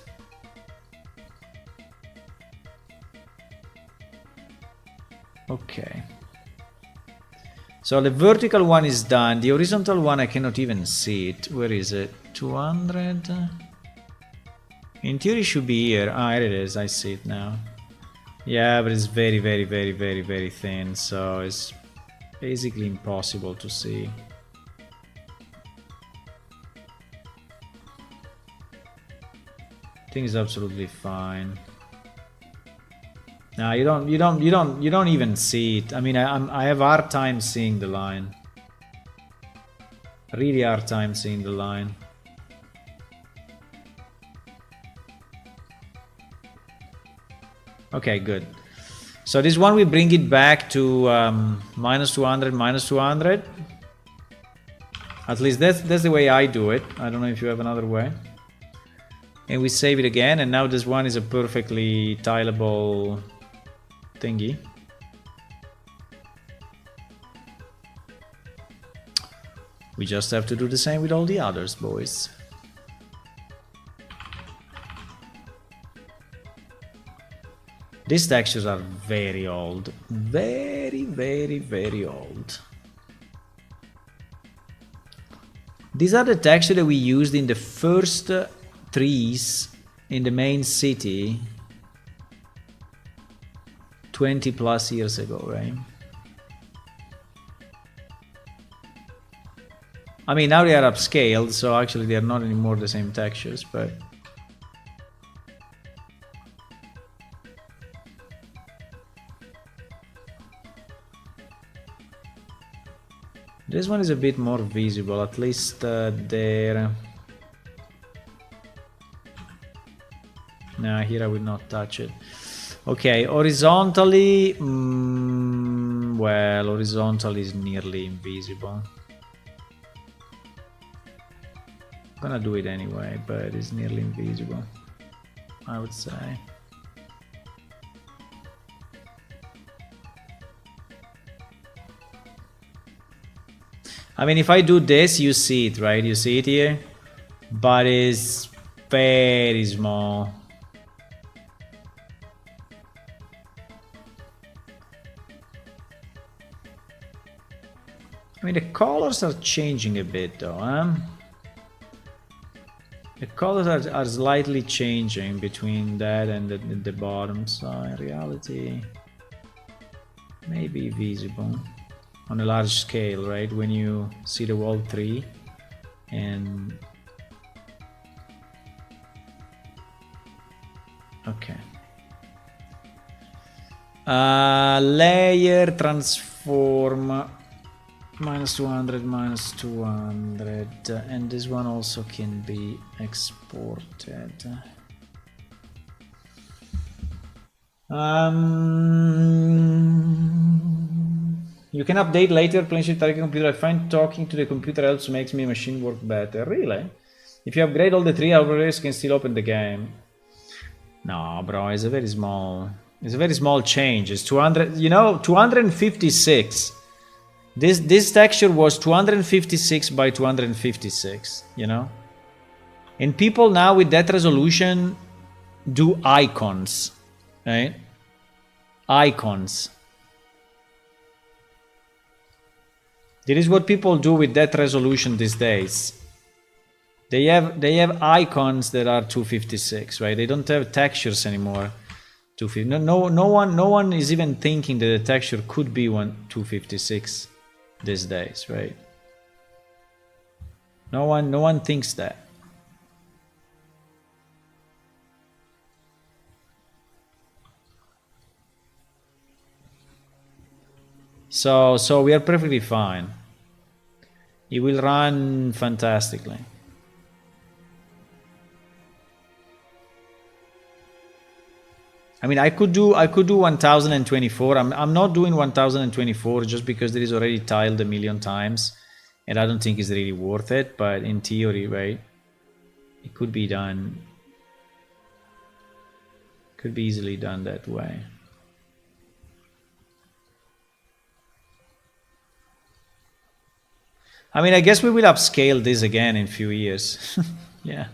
Okay. So the vertical one is done. The horizontal one, I cannot even see it. Where is it? 200. In theory, it should be here. Ah, here it is. I see it now. Yeah, but it's very, very, very, very, very thin. So it's basically impossible to see. I think it's absolutely fine. No, you don't even see it. I mean, I have hard time seeing the line. Really hard time seeing the line. Okay, good. So this one we bring it back to minus 200, minus 200. At least that's the way I do it. I don't know if you have another way. And we save it again, and now this one is a perfectly tileable thingy. We just have to do the same with all the others, boys. These textures are very old. Very, very, very old. These are the textures that we used in the first trees in the main city 20 plus years ago, right? I mean, now they are upscaled, so actually they are not anymore the same textures, but This one is a bit more visible, at least there. Nah, here I will not touch it. Okay, horizontally, well, horizontal is nearly invisible. I'm gonna do it anyway, but it's nearly invisible, I would say. I mean, if I do this, you see it, right? You see it here, but it's very small. I mean, the colors are changing a bit though, huh? The colors are slightly changing between that and the bottom, so in reality, maybe visible on a large scale, right? When you see the wall 3 and... Okay. Layer transform minus 200, minus 200, and this one also can be exported. You can update later PlaneShift target computer. I find talking to the computer helps makes me machine work better. Really? If you upgrade all the 3 algorithms, can still open the game. No, bro, it's a very small change. It's 200, you know, 256. This texture was 256 by 256, you know? And people now with that resolution do icons, right? Icons. That is what people do with that resolution these days. They have icons that are 256, right? They don't have textures anymore. 250. No one is even thinking that the texture could be 256 these days, right? No one thinks that. So we are perfectly fine. It will run fantastically. I mean, I could do 1024. I'm not doing 1024 just because there is already tiled a million times, and I don't think it's really worth it. But in theory, right, it could be done. Could be easily done that way. I mean, I guess we will upscale this again in a few years. Yeah.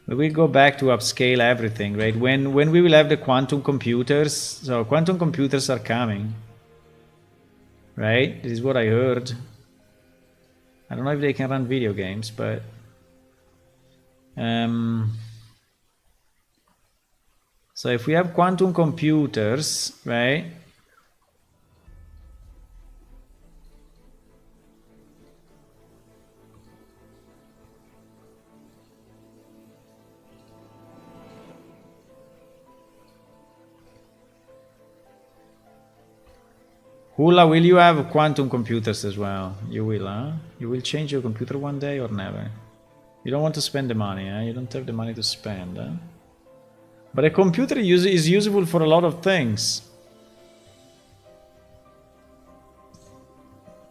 We will go back to upscale everything, right? When we will have the quantum computers. So quantum computers are coming, right? This is what I heard. I don't know if they can run video games, but so if we have quantum computers, right? Hula, will you have quantum computers as well? You will, huh? You will change your computer one day or never? You don't want to spend the money, huh? You don't have the money to spend, huh? But a computer is useful for a lot of things.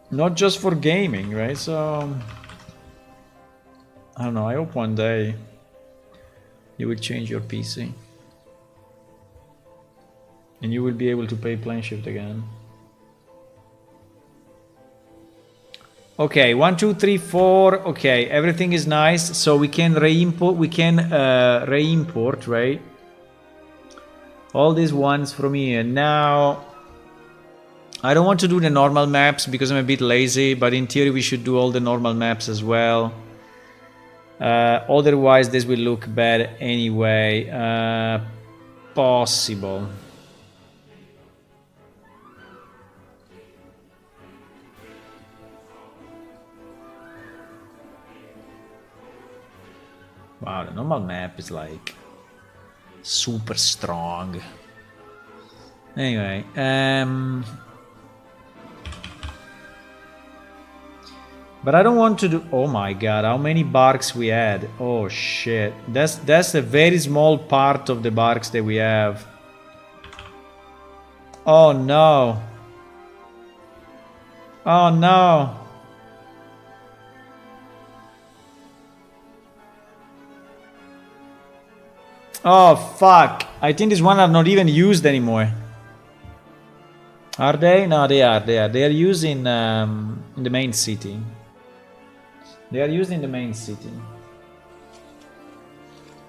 Not just for gaming, right? So... I don't know, I hope one day you will change your PC. And you will be able to pay PlaneShift again. Okay, 1, 2, 3, 4. Okay, everything is nice. So we can re-import. Re-import, right? All these ones from here. Now, I don't want to do the normal maps because I'm a bit lazy. But in theory, we should do all the normal maps as well. Otherwise, this will look bad anyway. Possible. Wow, the normal map is like super strong. Anyway, But I don't want to do... Oh my god, how many barks we had. Oh shit. That's a very small part of the barks that we have. Oh no. Oh no. Oh fuck. I think these ones are not even used anymore. Are they? No, they are. They are used in the main city. They are used in the main city.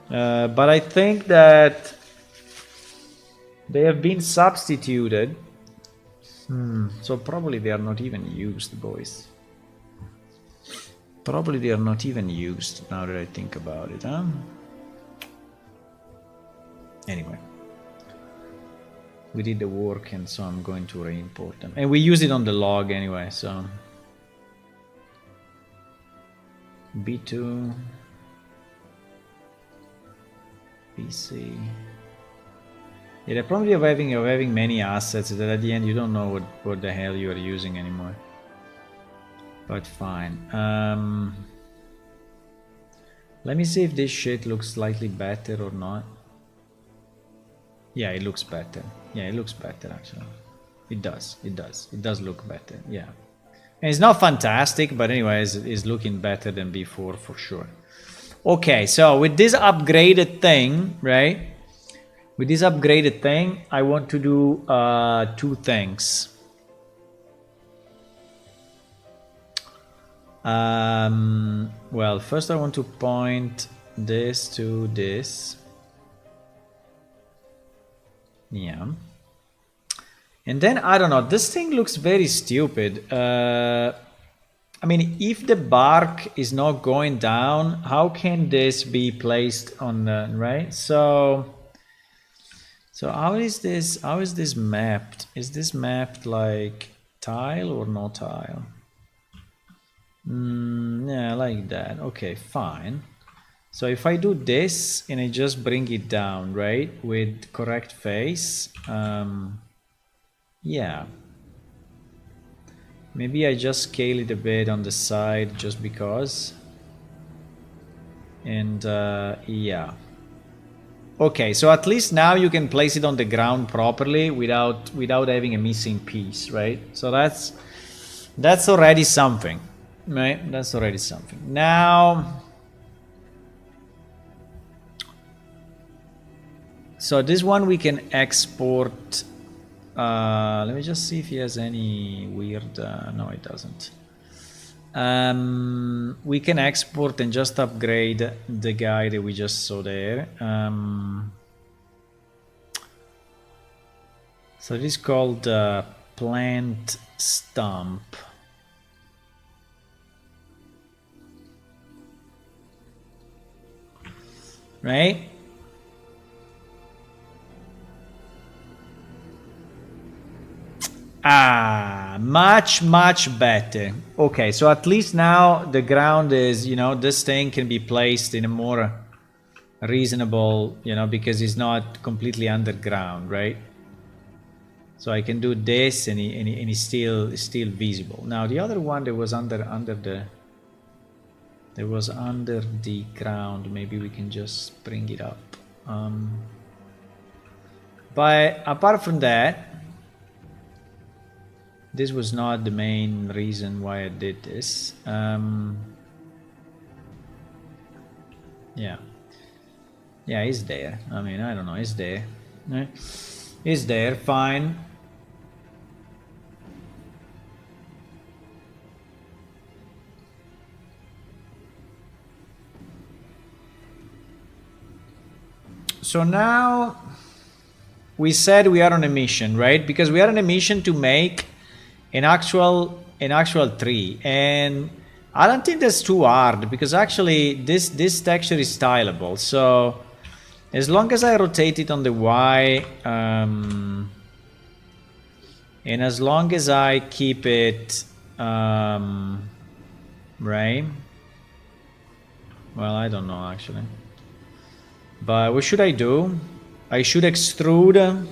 But I think that they have been substituted. So probably they are not even used, boys. Probably they are not even used, now that I think about it, huh? Anyway. We did the work, and so I'm going to re-import them. And we use it on the log anyway, so... B2... PC... Yeah, the problem of having many assets is that at the end you don't know what the hell you are using anymore. But fine. Let me see if this shit looks slightly better or not. Yeah, it looks better. Yeah, it looks better actually. It does. It does. It does look better. Yeah. And it's not fantastic, but anyways, it's looking better than before for sure. Okay, so with this upgraded thing, right? With this upgraded thing, I want to do two things. Well, first I want to point this to this. Yeah. And then, I don't know, this thing looks very stupid. I mean, if the bark is not going down, how can this be placed on the, right? So how is this mapped? Is this mapped like tile or no tile? Yeah, like that. Okay, fine. So if I do this and I just bring it down, right, with correct face, yeah. Maybe I just scale it a bit on the side just because. And yeah. Okay, so at least now you can place it on the ground properly without having a missing piece, right? So that's already something, right? That's already something. Now, so this one we can export. Let me just see if he has any weird. No, it doesn't. We can export and just upgrade the guy that we just saw there. So this is called plant stump. Right? Ah, much better. Okay, so at least now the ground is, you know, this thing can be placed in a more reasonable, you know, because it's not completely underground, right? So I can do this and it's still visible. Now the other one that was under the ground, maybe we can just bring it up. But apart from that, this was not the main reason why I did this. Yeah, it's there. I mean, I don't know, it's there. It's there, fine. So now we said we are on a mission, right? Because we are on a mission to make an actual tree, and I don't think that's too hard because actually this texture is stylable. So as long as I rotate it on the Y, and as long as I keep it right. Well, I don't know actually. But what should I do? I should extrude.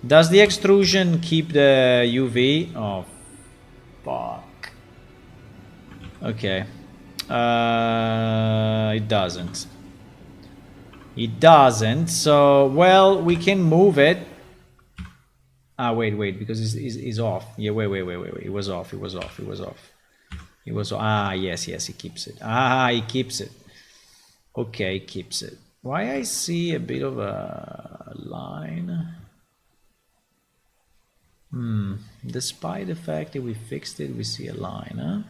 Does the extrusion keep the UV? Oh, fuck. Okay. It doesn't. It doesn't. So, well, we can move it. Ah, wait, because it's off. Yeah, wait. It was off. Yes, he keeps it. He keeps it. Okay, he keeps it. Why I see a bit of a line? Despite the fact that we fixed it, we see a line, huh?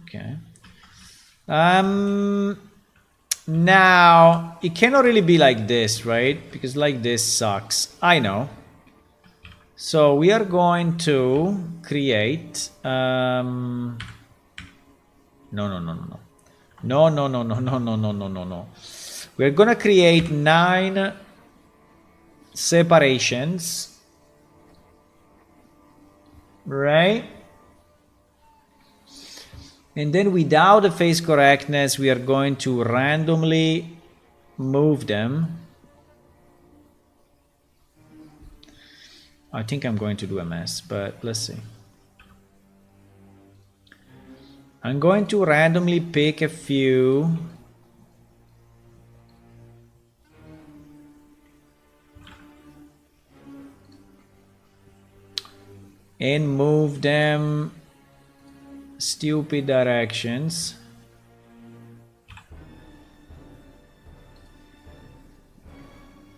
Okay. Now, it cannot really be like this, right? Because like this sucks. I know. So we are going to create... No. We're gonna create 9 separations, right? And then without the phase correctness, we are going to randomly move them. I think I'm going to do a mess, but let's see. I'm going to randomly pick a few. And move them stupid directions.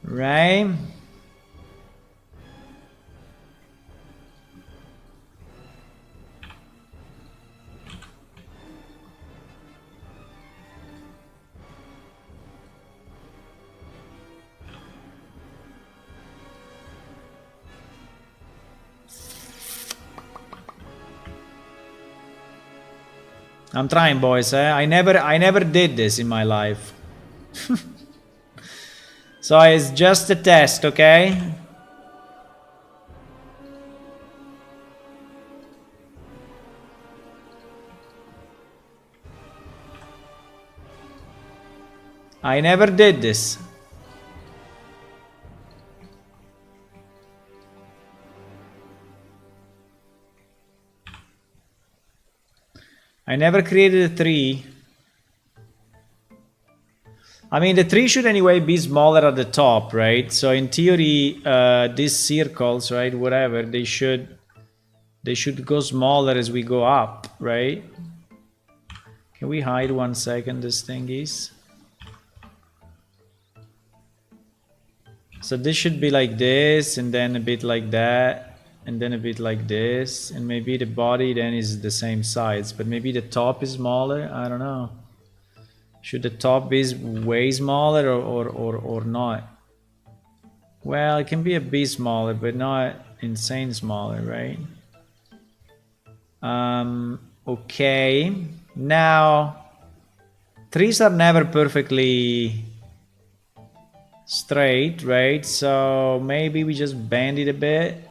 Right? I'm trying, boys. I never did this in my life. So it's just a test, okay? I never did this. I never created a tree. I mean, the tree should anyway be smaller at the top, right? So in theory, these circles, right, whatever, they should go smaller as we go up, right? Can we hide 1 second this thing is? So this should be like this, and then a bit like that, and then a bit like this, and maybe the body then is the same size, but maybe the top is smaller. I don't know. Should the top be way smaller or not? Well, it can be a bit smaller, but not insane smaller, right? Okay. Now, trees are never perfectly straight, right? So maybe we just bend it a bit.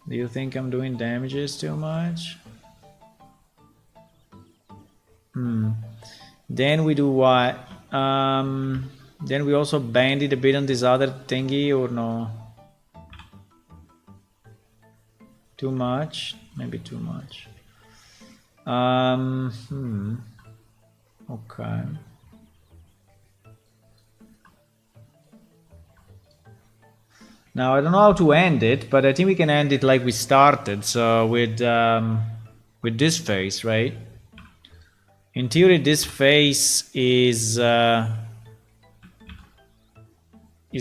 Do you think I'm doing damages too much? Then we do what? Then we also bend it a bit on this other thingy, or no? Too much? Maybe too much. Okay. Now I don't know how to end it, but I think we can end it like we started. So with this face, right? In theory, this face is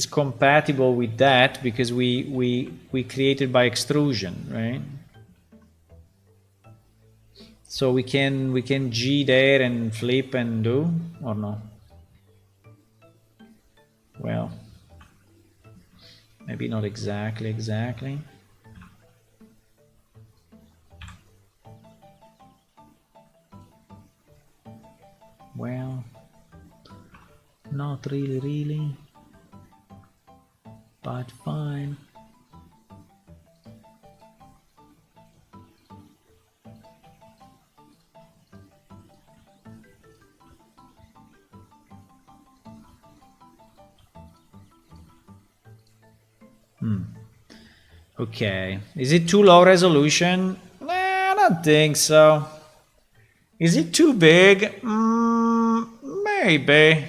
compatible with that because we created by extrusion, right? So we can G there and flip and do, or no? Well, maybe not exactly. Well, not really, but fine. Okay. Is it too low resolution? Nah, I don't think so. Is it too big? Maybe.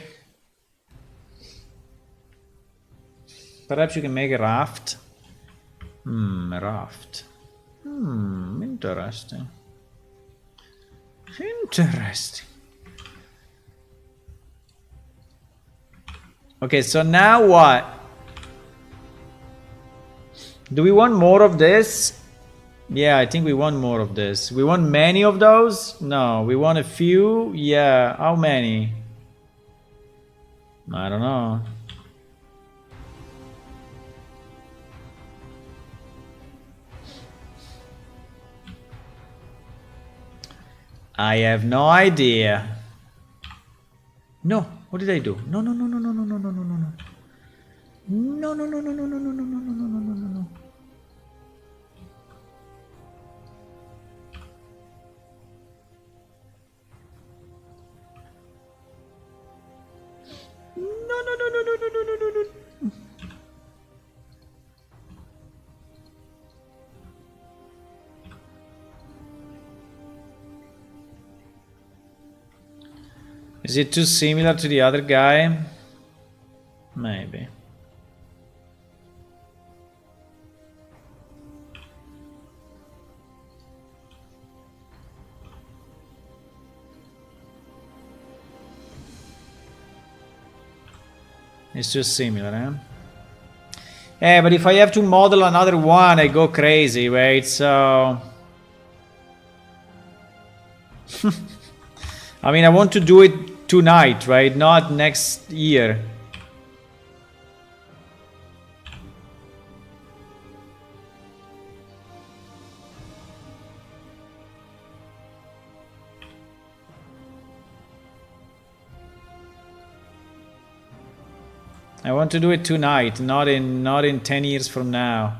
Perhaps you can make a raft. A raft. Interesting. Interesting. Okay, so now what? Do we want more of this? Yeah, I think we want more of this. We want many of those? No, we want a few? Yeah, how many? I don't know. I have no idea. No, what did I do? No, no, no, no, no, no, no, no, no, no, no. No, no, no, no, no, no, no, no, no, no, no, no, no, no. No, no, no, no, no, no, no, no, no. Is it too similar to the other guy? Maybe. It's just similar, eh? Yeah, but if I have to model another one, I go crazy, right? So... I mean, I want to do it tonight, right? Not next year. I want to do it tonight, not in 10 years from now.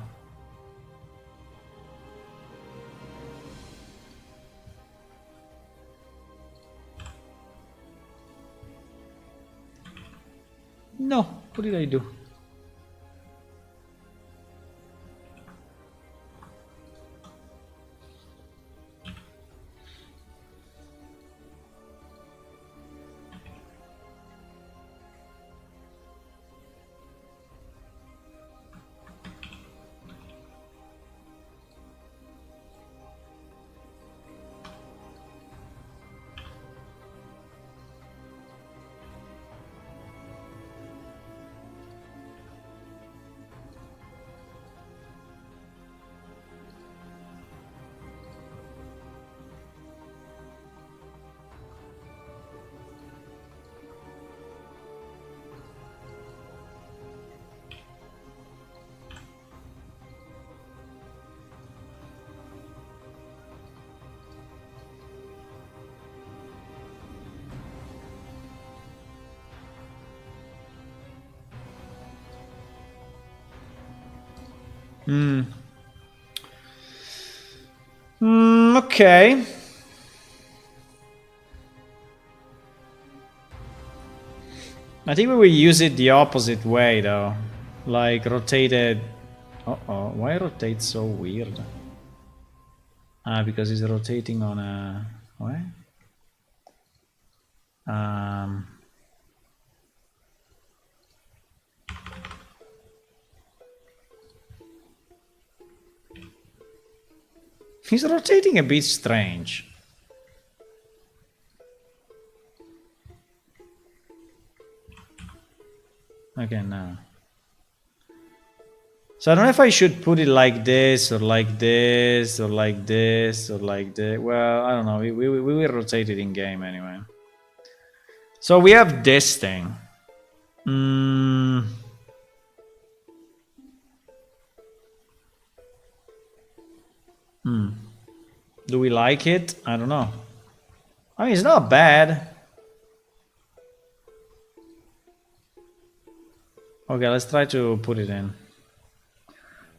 No, what did I do? Okay. I think we will use it the opposite way though. Like rotated. Uh-oh, why rotate so weird? Ah, because it's rotating on a... What? He's rotating a bit strange. Okay, now. So I don't know if I should put it like this, or like this, or like this, or like this. Well, I don't know. We will rotate it in game anyway. So we have this thing. Do we like it? I don't know. I mean, it's not bad. Okay, let's try to put it in.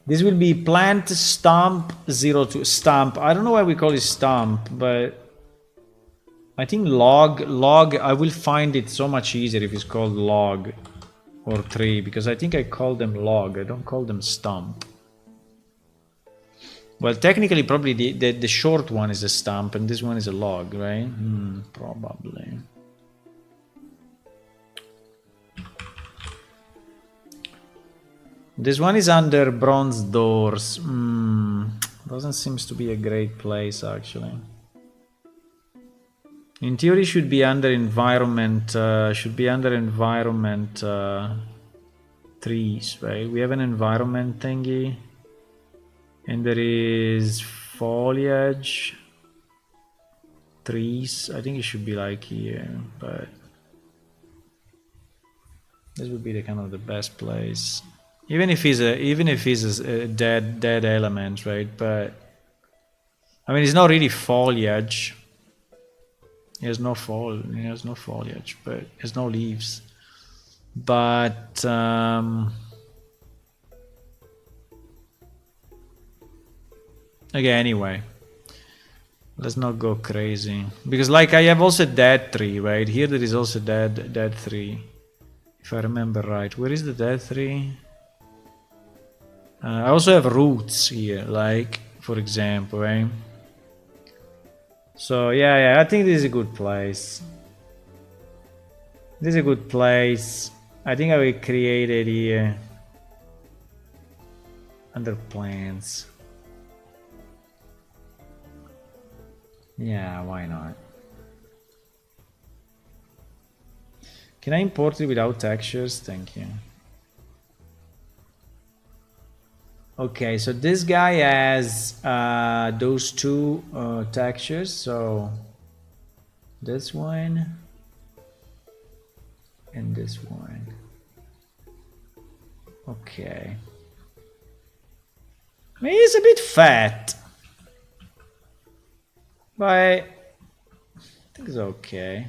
This will be plant stump 02 stump. I don't know why we call it stump, but I think log. I will find it so much easier if it's called log or tree, because I think I call them log. I don't call them stump. Well, technically, probably the short one is a stump and this one is a log, right? Probably. This one is under bronze doors. Doesn't seem to be a great place, actually. In theory, should be under environment. Trees, right? We have an environment thingy, and there is foliage, trees. I think it should be like here, but this would be the kind of the best place. Even if he's a dead element, right? But I mean, it's not really foliage. He has no foliage, but there's no leaves. But okay, anyway, let's not go crazy, because like I have also dead tree, right? Here there is also dead tree, if I remember right. Where is the dead tree? I also have roots here, like for example, right? So yeah, I think this is a good place. This is a good place. I think I will create it here under plants. Yeah, why not? Can I import it without textures? Thank you. Okay, so this guy has those two textures. So this one and this one. Okay. I mean, he's a bit fat, but I think it's okay.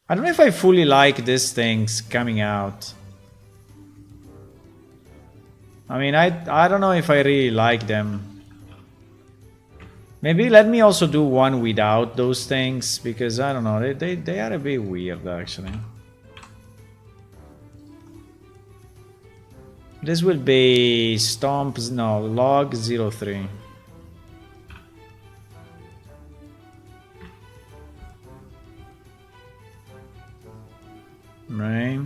I don't know if I fully like these things coming out. I mean, I don't know if I really like them. Maybe let me also do one without those things, because I don't know, they are a bit weird actually. This will be stomps, no, log 03. Right.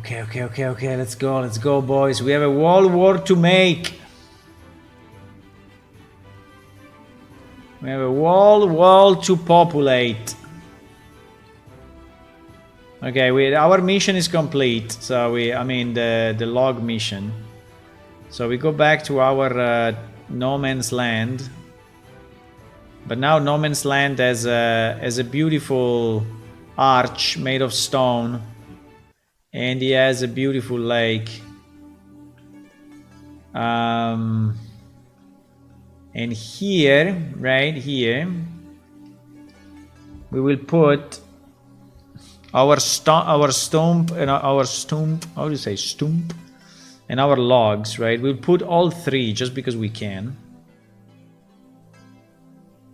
Okay, let's go boys. We have a war to make. We have a wall to populate. Okay, our mission is complete. So the log mission. So we go back to our no man's land. But now no man's land has a beautiful arch made of stone. And he has a beautiful lake. And here, right here, we will put our stump and our stump. How do you say stump? And our logs, right? We'll put all three just because we can.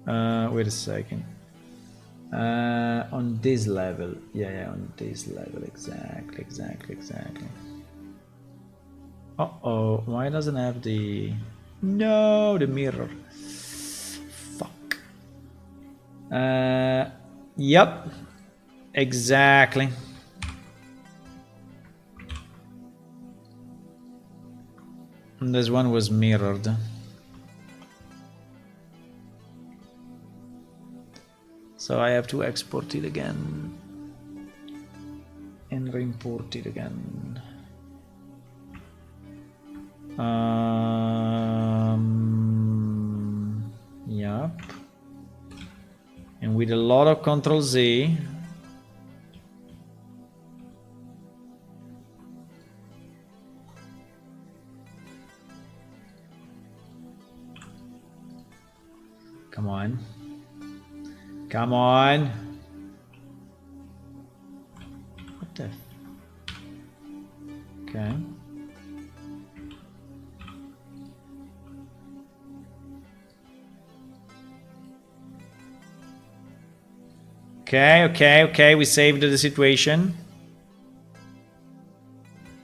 Wait a second. On this level, yeah, on this level, exactly. Uh-oh, why doesn't have the... No, the mirror. Fuck. Yep. Exactly. And this one was mirrored. So I have to export it again. And re-import it again. Yep. And with a lot of Control Z. Come on. Come on. What the? Okay. Okay, we saved the situation.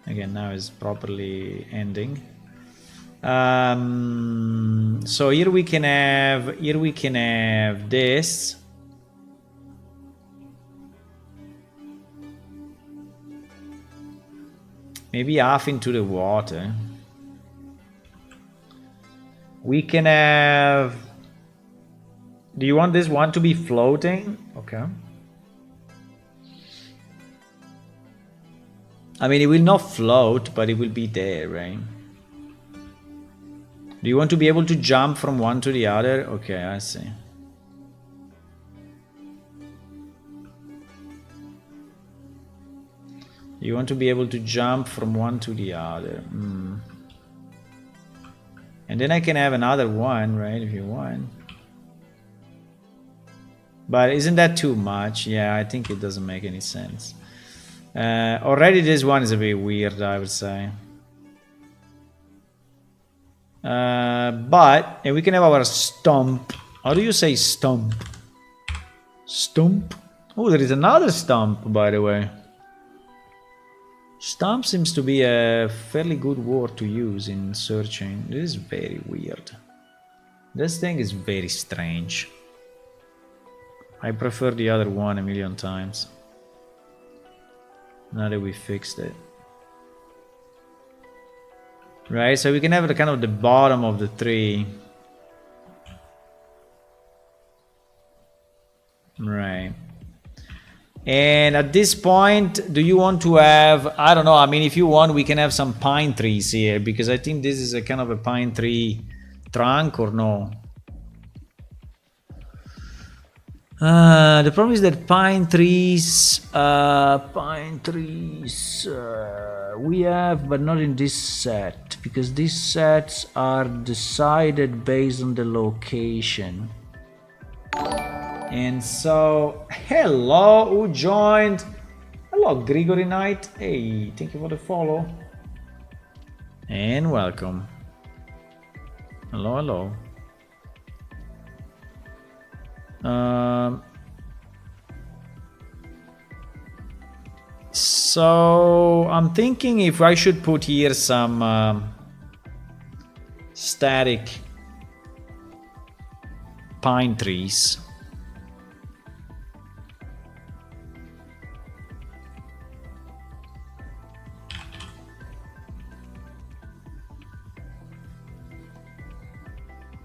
Again, now it's properly ending. So here we can have this. Maybe half into the water. We can have... Do you want this one to be floating? Okay. I mean, it will not float, but it will be there, right? Do you want to be able to jump from one to the other? Okay, I see. You want to be able to jump from one to the other. And then I can have another one, right, if you want. But isn't that too much? Yeah, I think it doesn't make any sense. Already this one is a bit weird, I would say. But and we can have our stump. How do you say stump? Stump? Oh, there is another stump, by the way. Stump seems to be a fairly good word to use in searching. This is very weird. This thing is very strange. I prefer the other one a million times. Now that we fixed it. Right, so we can have the kind of the bottom of the tree. Right. And at this point, do you want to have, I don't know, I mean, if you want, we can have some pine trees here, because I think this is a kind of a pine tree trunk, or no? The problem is that pine trees, we have, but not in this set, because these sets are decided based on the location. And so, hello, who joined? Hello, Grigory Knight. Hey, thank you for the follow. And welcome. Hello, hello. So I'm thinking if I should put here some static pine trees.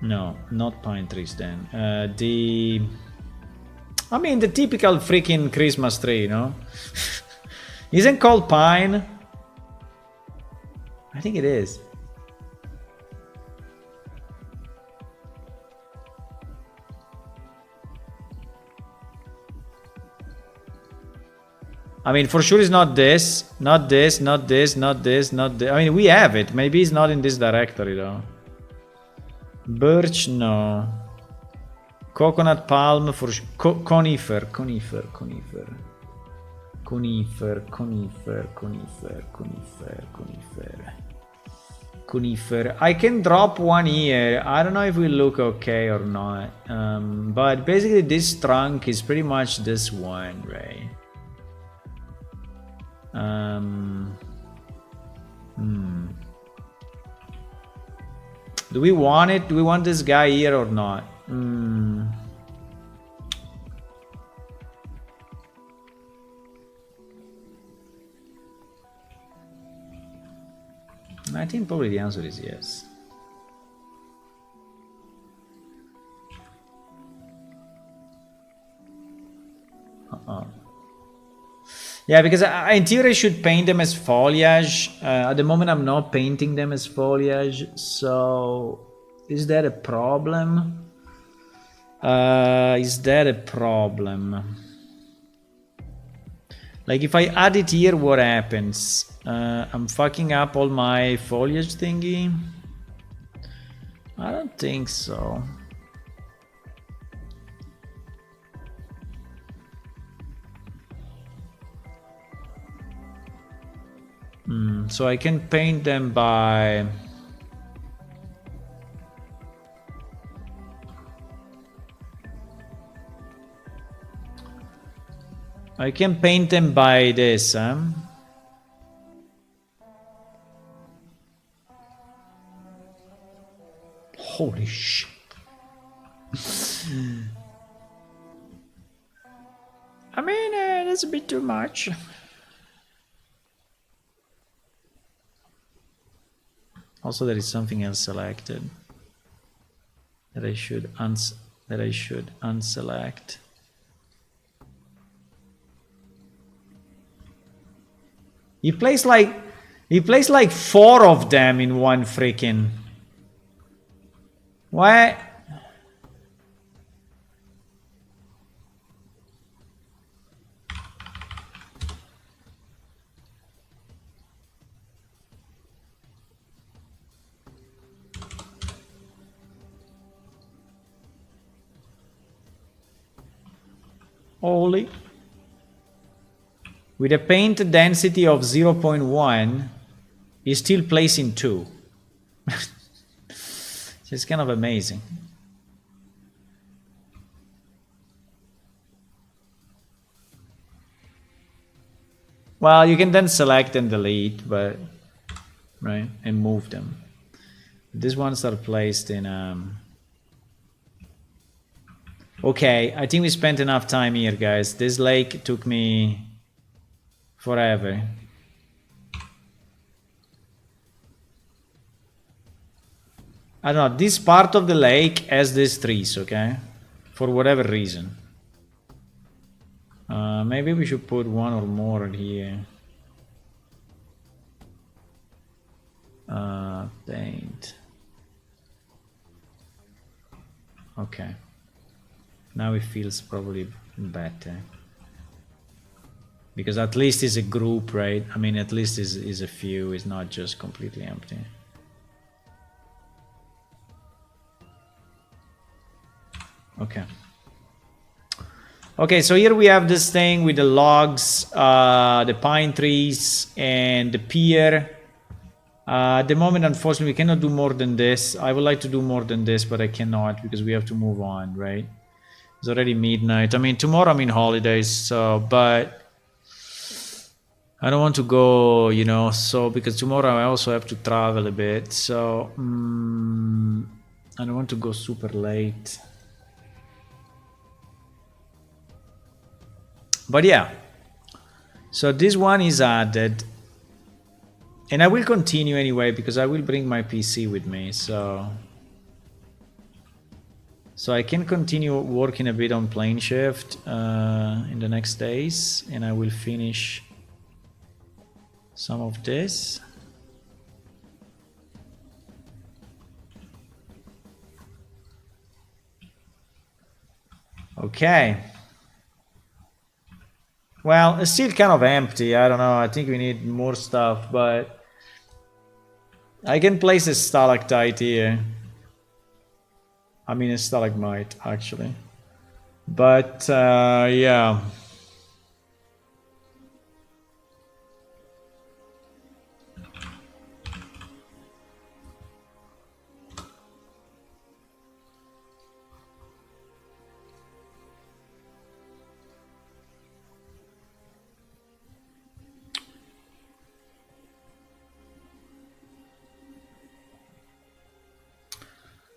No, not pine trees then. I mean the typical freaking Christmas tree, you know? Isn't called pine? I think it is. I mean, for sure it's not this, not this, not this, not this, not this. I mean, we have it. Maybe it's not in this directory though. Birch, no. Coconut palm for conifer. I can drop one here. I don't know if we look okay or not. But basically this trunk is pretty much this one, right? Do we want it? Do we want this guy here or not? I think probably the answer is yes. Yeah, because in theory I should paint them as foliage. At the moment I'm not painting them as foliage, so is that a problem? Is that a problem? Like if I add it here, what happens? I'm fucking up all my foliage thingy? I don't think so. So I can paint them by... I can paint them by this, huh? Holy shit. I mean, that's a bit too much. Also, there is something else selected that I should unselect. He plays like 4 of them in one freaking. What? Holy. With a paint density of 0.1, he still plays in 2. It's kind of amazing. Well, you can then select and delete, but right, and move them. These ones are placed in. Okay, I think we spent enough time here, guys. This lake took me forever. I don't know, this part of the lake has these trees, okay? For whatever reason. Maybe we should put 1 or more here. Paint. Okay. Now it feels probably better. Because at least it's a group, right? I mean, at least is a few, it's not just completely empty. Okay. Okay, so here we have this thing with the logs, the pine trees, and the pier. At the moment, unfortunately, we cannot do more than this. I would like to do more than this, but I cannot because we have to move on, right? It's already midnight. I mean, tomorrow I'm in holidays, so, but I don't want to go, you know, so, because tomorrow I also have to travel a bit, so, I don't want to go super late. But yeah, so this one is added. And I will continue anyway, because I will bring my PC with me, so I can continue working a bit on plane shift in the next days, and I will finish some of this. Okay. Well, it's still kind of empty. I don't know. I think we need more stuff, but I can place a stalactite here. I mean, a stalagmite, actually. But, yeah.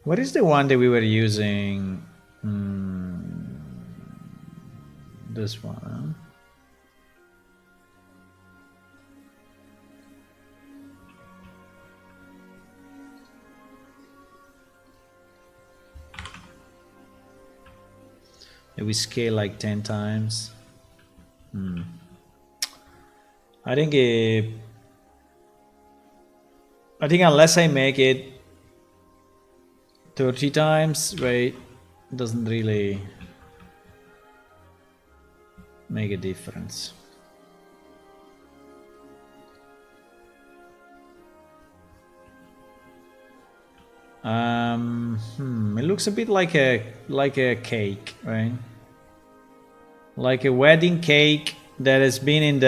What is the one that we were using? This one. That we scale like 10 times. I think unless I make it 30 times, right, it doesn't really make a difference. It looks a bit like a cake, right? Like a wedding cake that has been in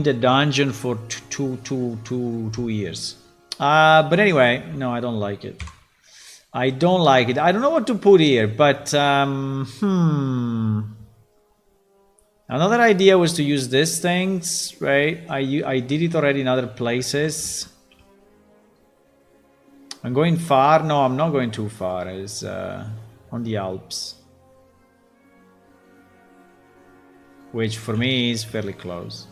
the dungeon for two years. But anyway, no, I don't like it. I don't like it. I don't know what to put here, but another idea was to use these things, right? I did it already in other places. I'm going far. No, I'm not going too far. It's on the Alps, which for me is fairly close.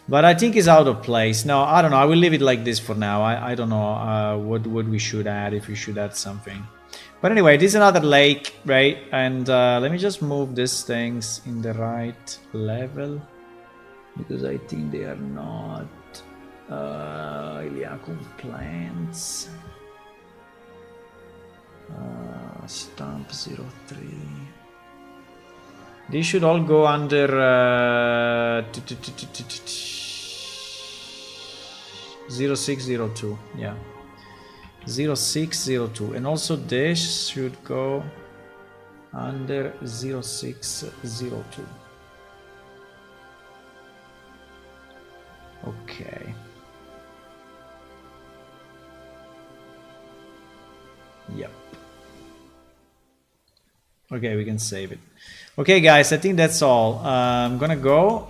But I think it's out of place. No, I don't know. I will leave it like this for now. I don't know what we should add, if we should add something. But anyway, this is another lake, right? And let me just move these things in the right level, because I think they are not Iliacum plants. Stamp 03. These should all go under 0602. Yeah, 0602, and also this should go under 0602. Okay. Yep. Okay, we can save it. Okay, guys, I think that's all. I'm gonna go.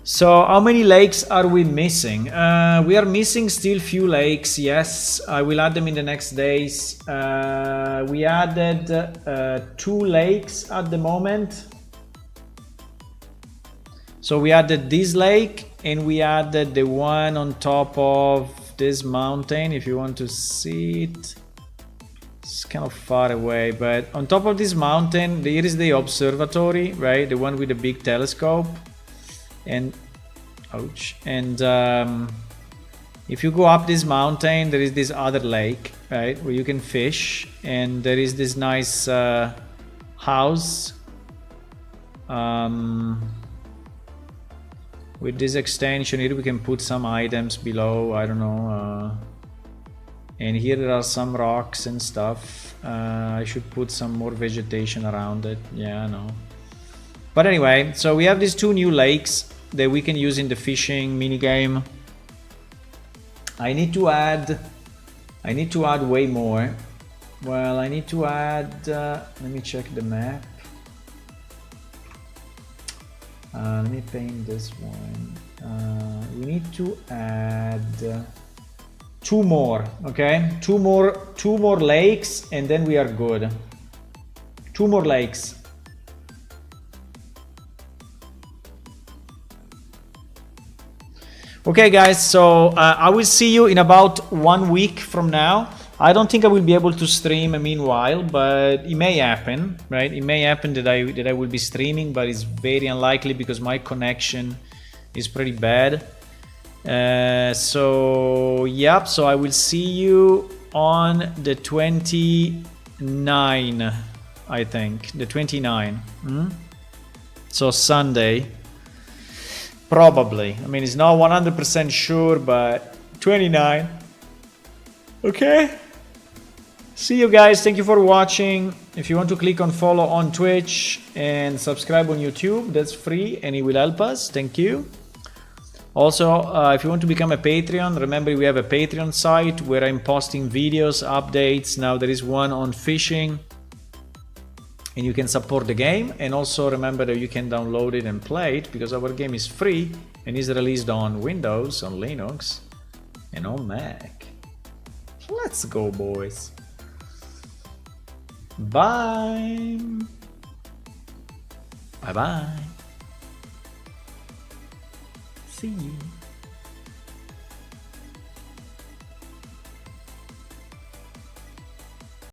So how many lakes are we missing? We are missing still few lakes. Yes, I will add them in the next days. We added 2 lakes at the moment. So we added this lake, and we added the one on top of this mountain. If you want to see it, it's kind of far away, but on top of this mountain there is the observatory, right? The one with the big telescope. And ouch. And if you go up this mountain, there is this other lake, right, where you can fish, and there is this nice house with this extension here. We can put some items below, I don't know, and here there are some rocks and stuff. I should put some more vegetation around it. Yeah, I know. But anyway, so we have these 2 new lakes that we can use in the fishing minigame. I need to add way more. Well, I need to add, let me check the map. Let me paint this one. We need to add 2 more, okay? 2 more lakes, and then we are good. 2 more lakes. Okay, guys, so I will see you in about 1 week from now. I don't think I will be able to stream meanwhile, but it may happen, right? It may happen that I will be streaming, but it's very unlikely because my connection is pretty bad. So yep, so I will see you on the 29, I think, the 29. So Sunday, probably. I mean, it's not 100% sure, but 29. Okay. See you guys. Thank you for watching. If you want to click on follow on Twitch and subscribe on YouTube, that's free and it will help us. Thank you. Also, if you want to become a Patreon, remember we have a Patreon site where I'm posting videos, updates. Now there is one on fishing, and you can support the game. And also remember that you can download it and play it, because our game is free and is released on Windows, on Linux, and on Mac. Let's go, boys. Bye. Bye bye. See you.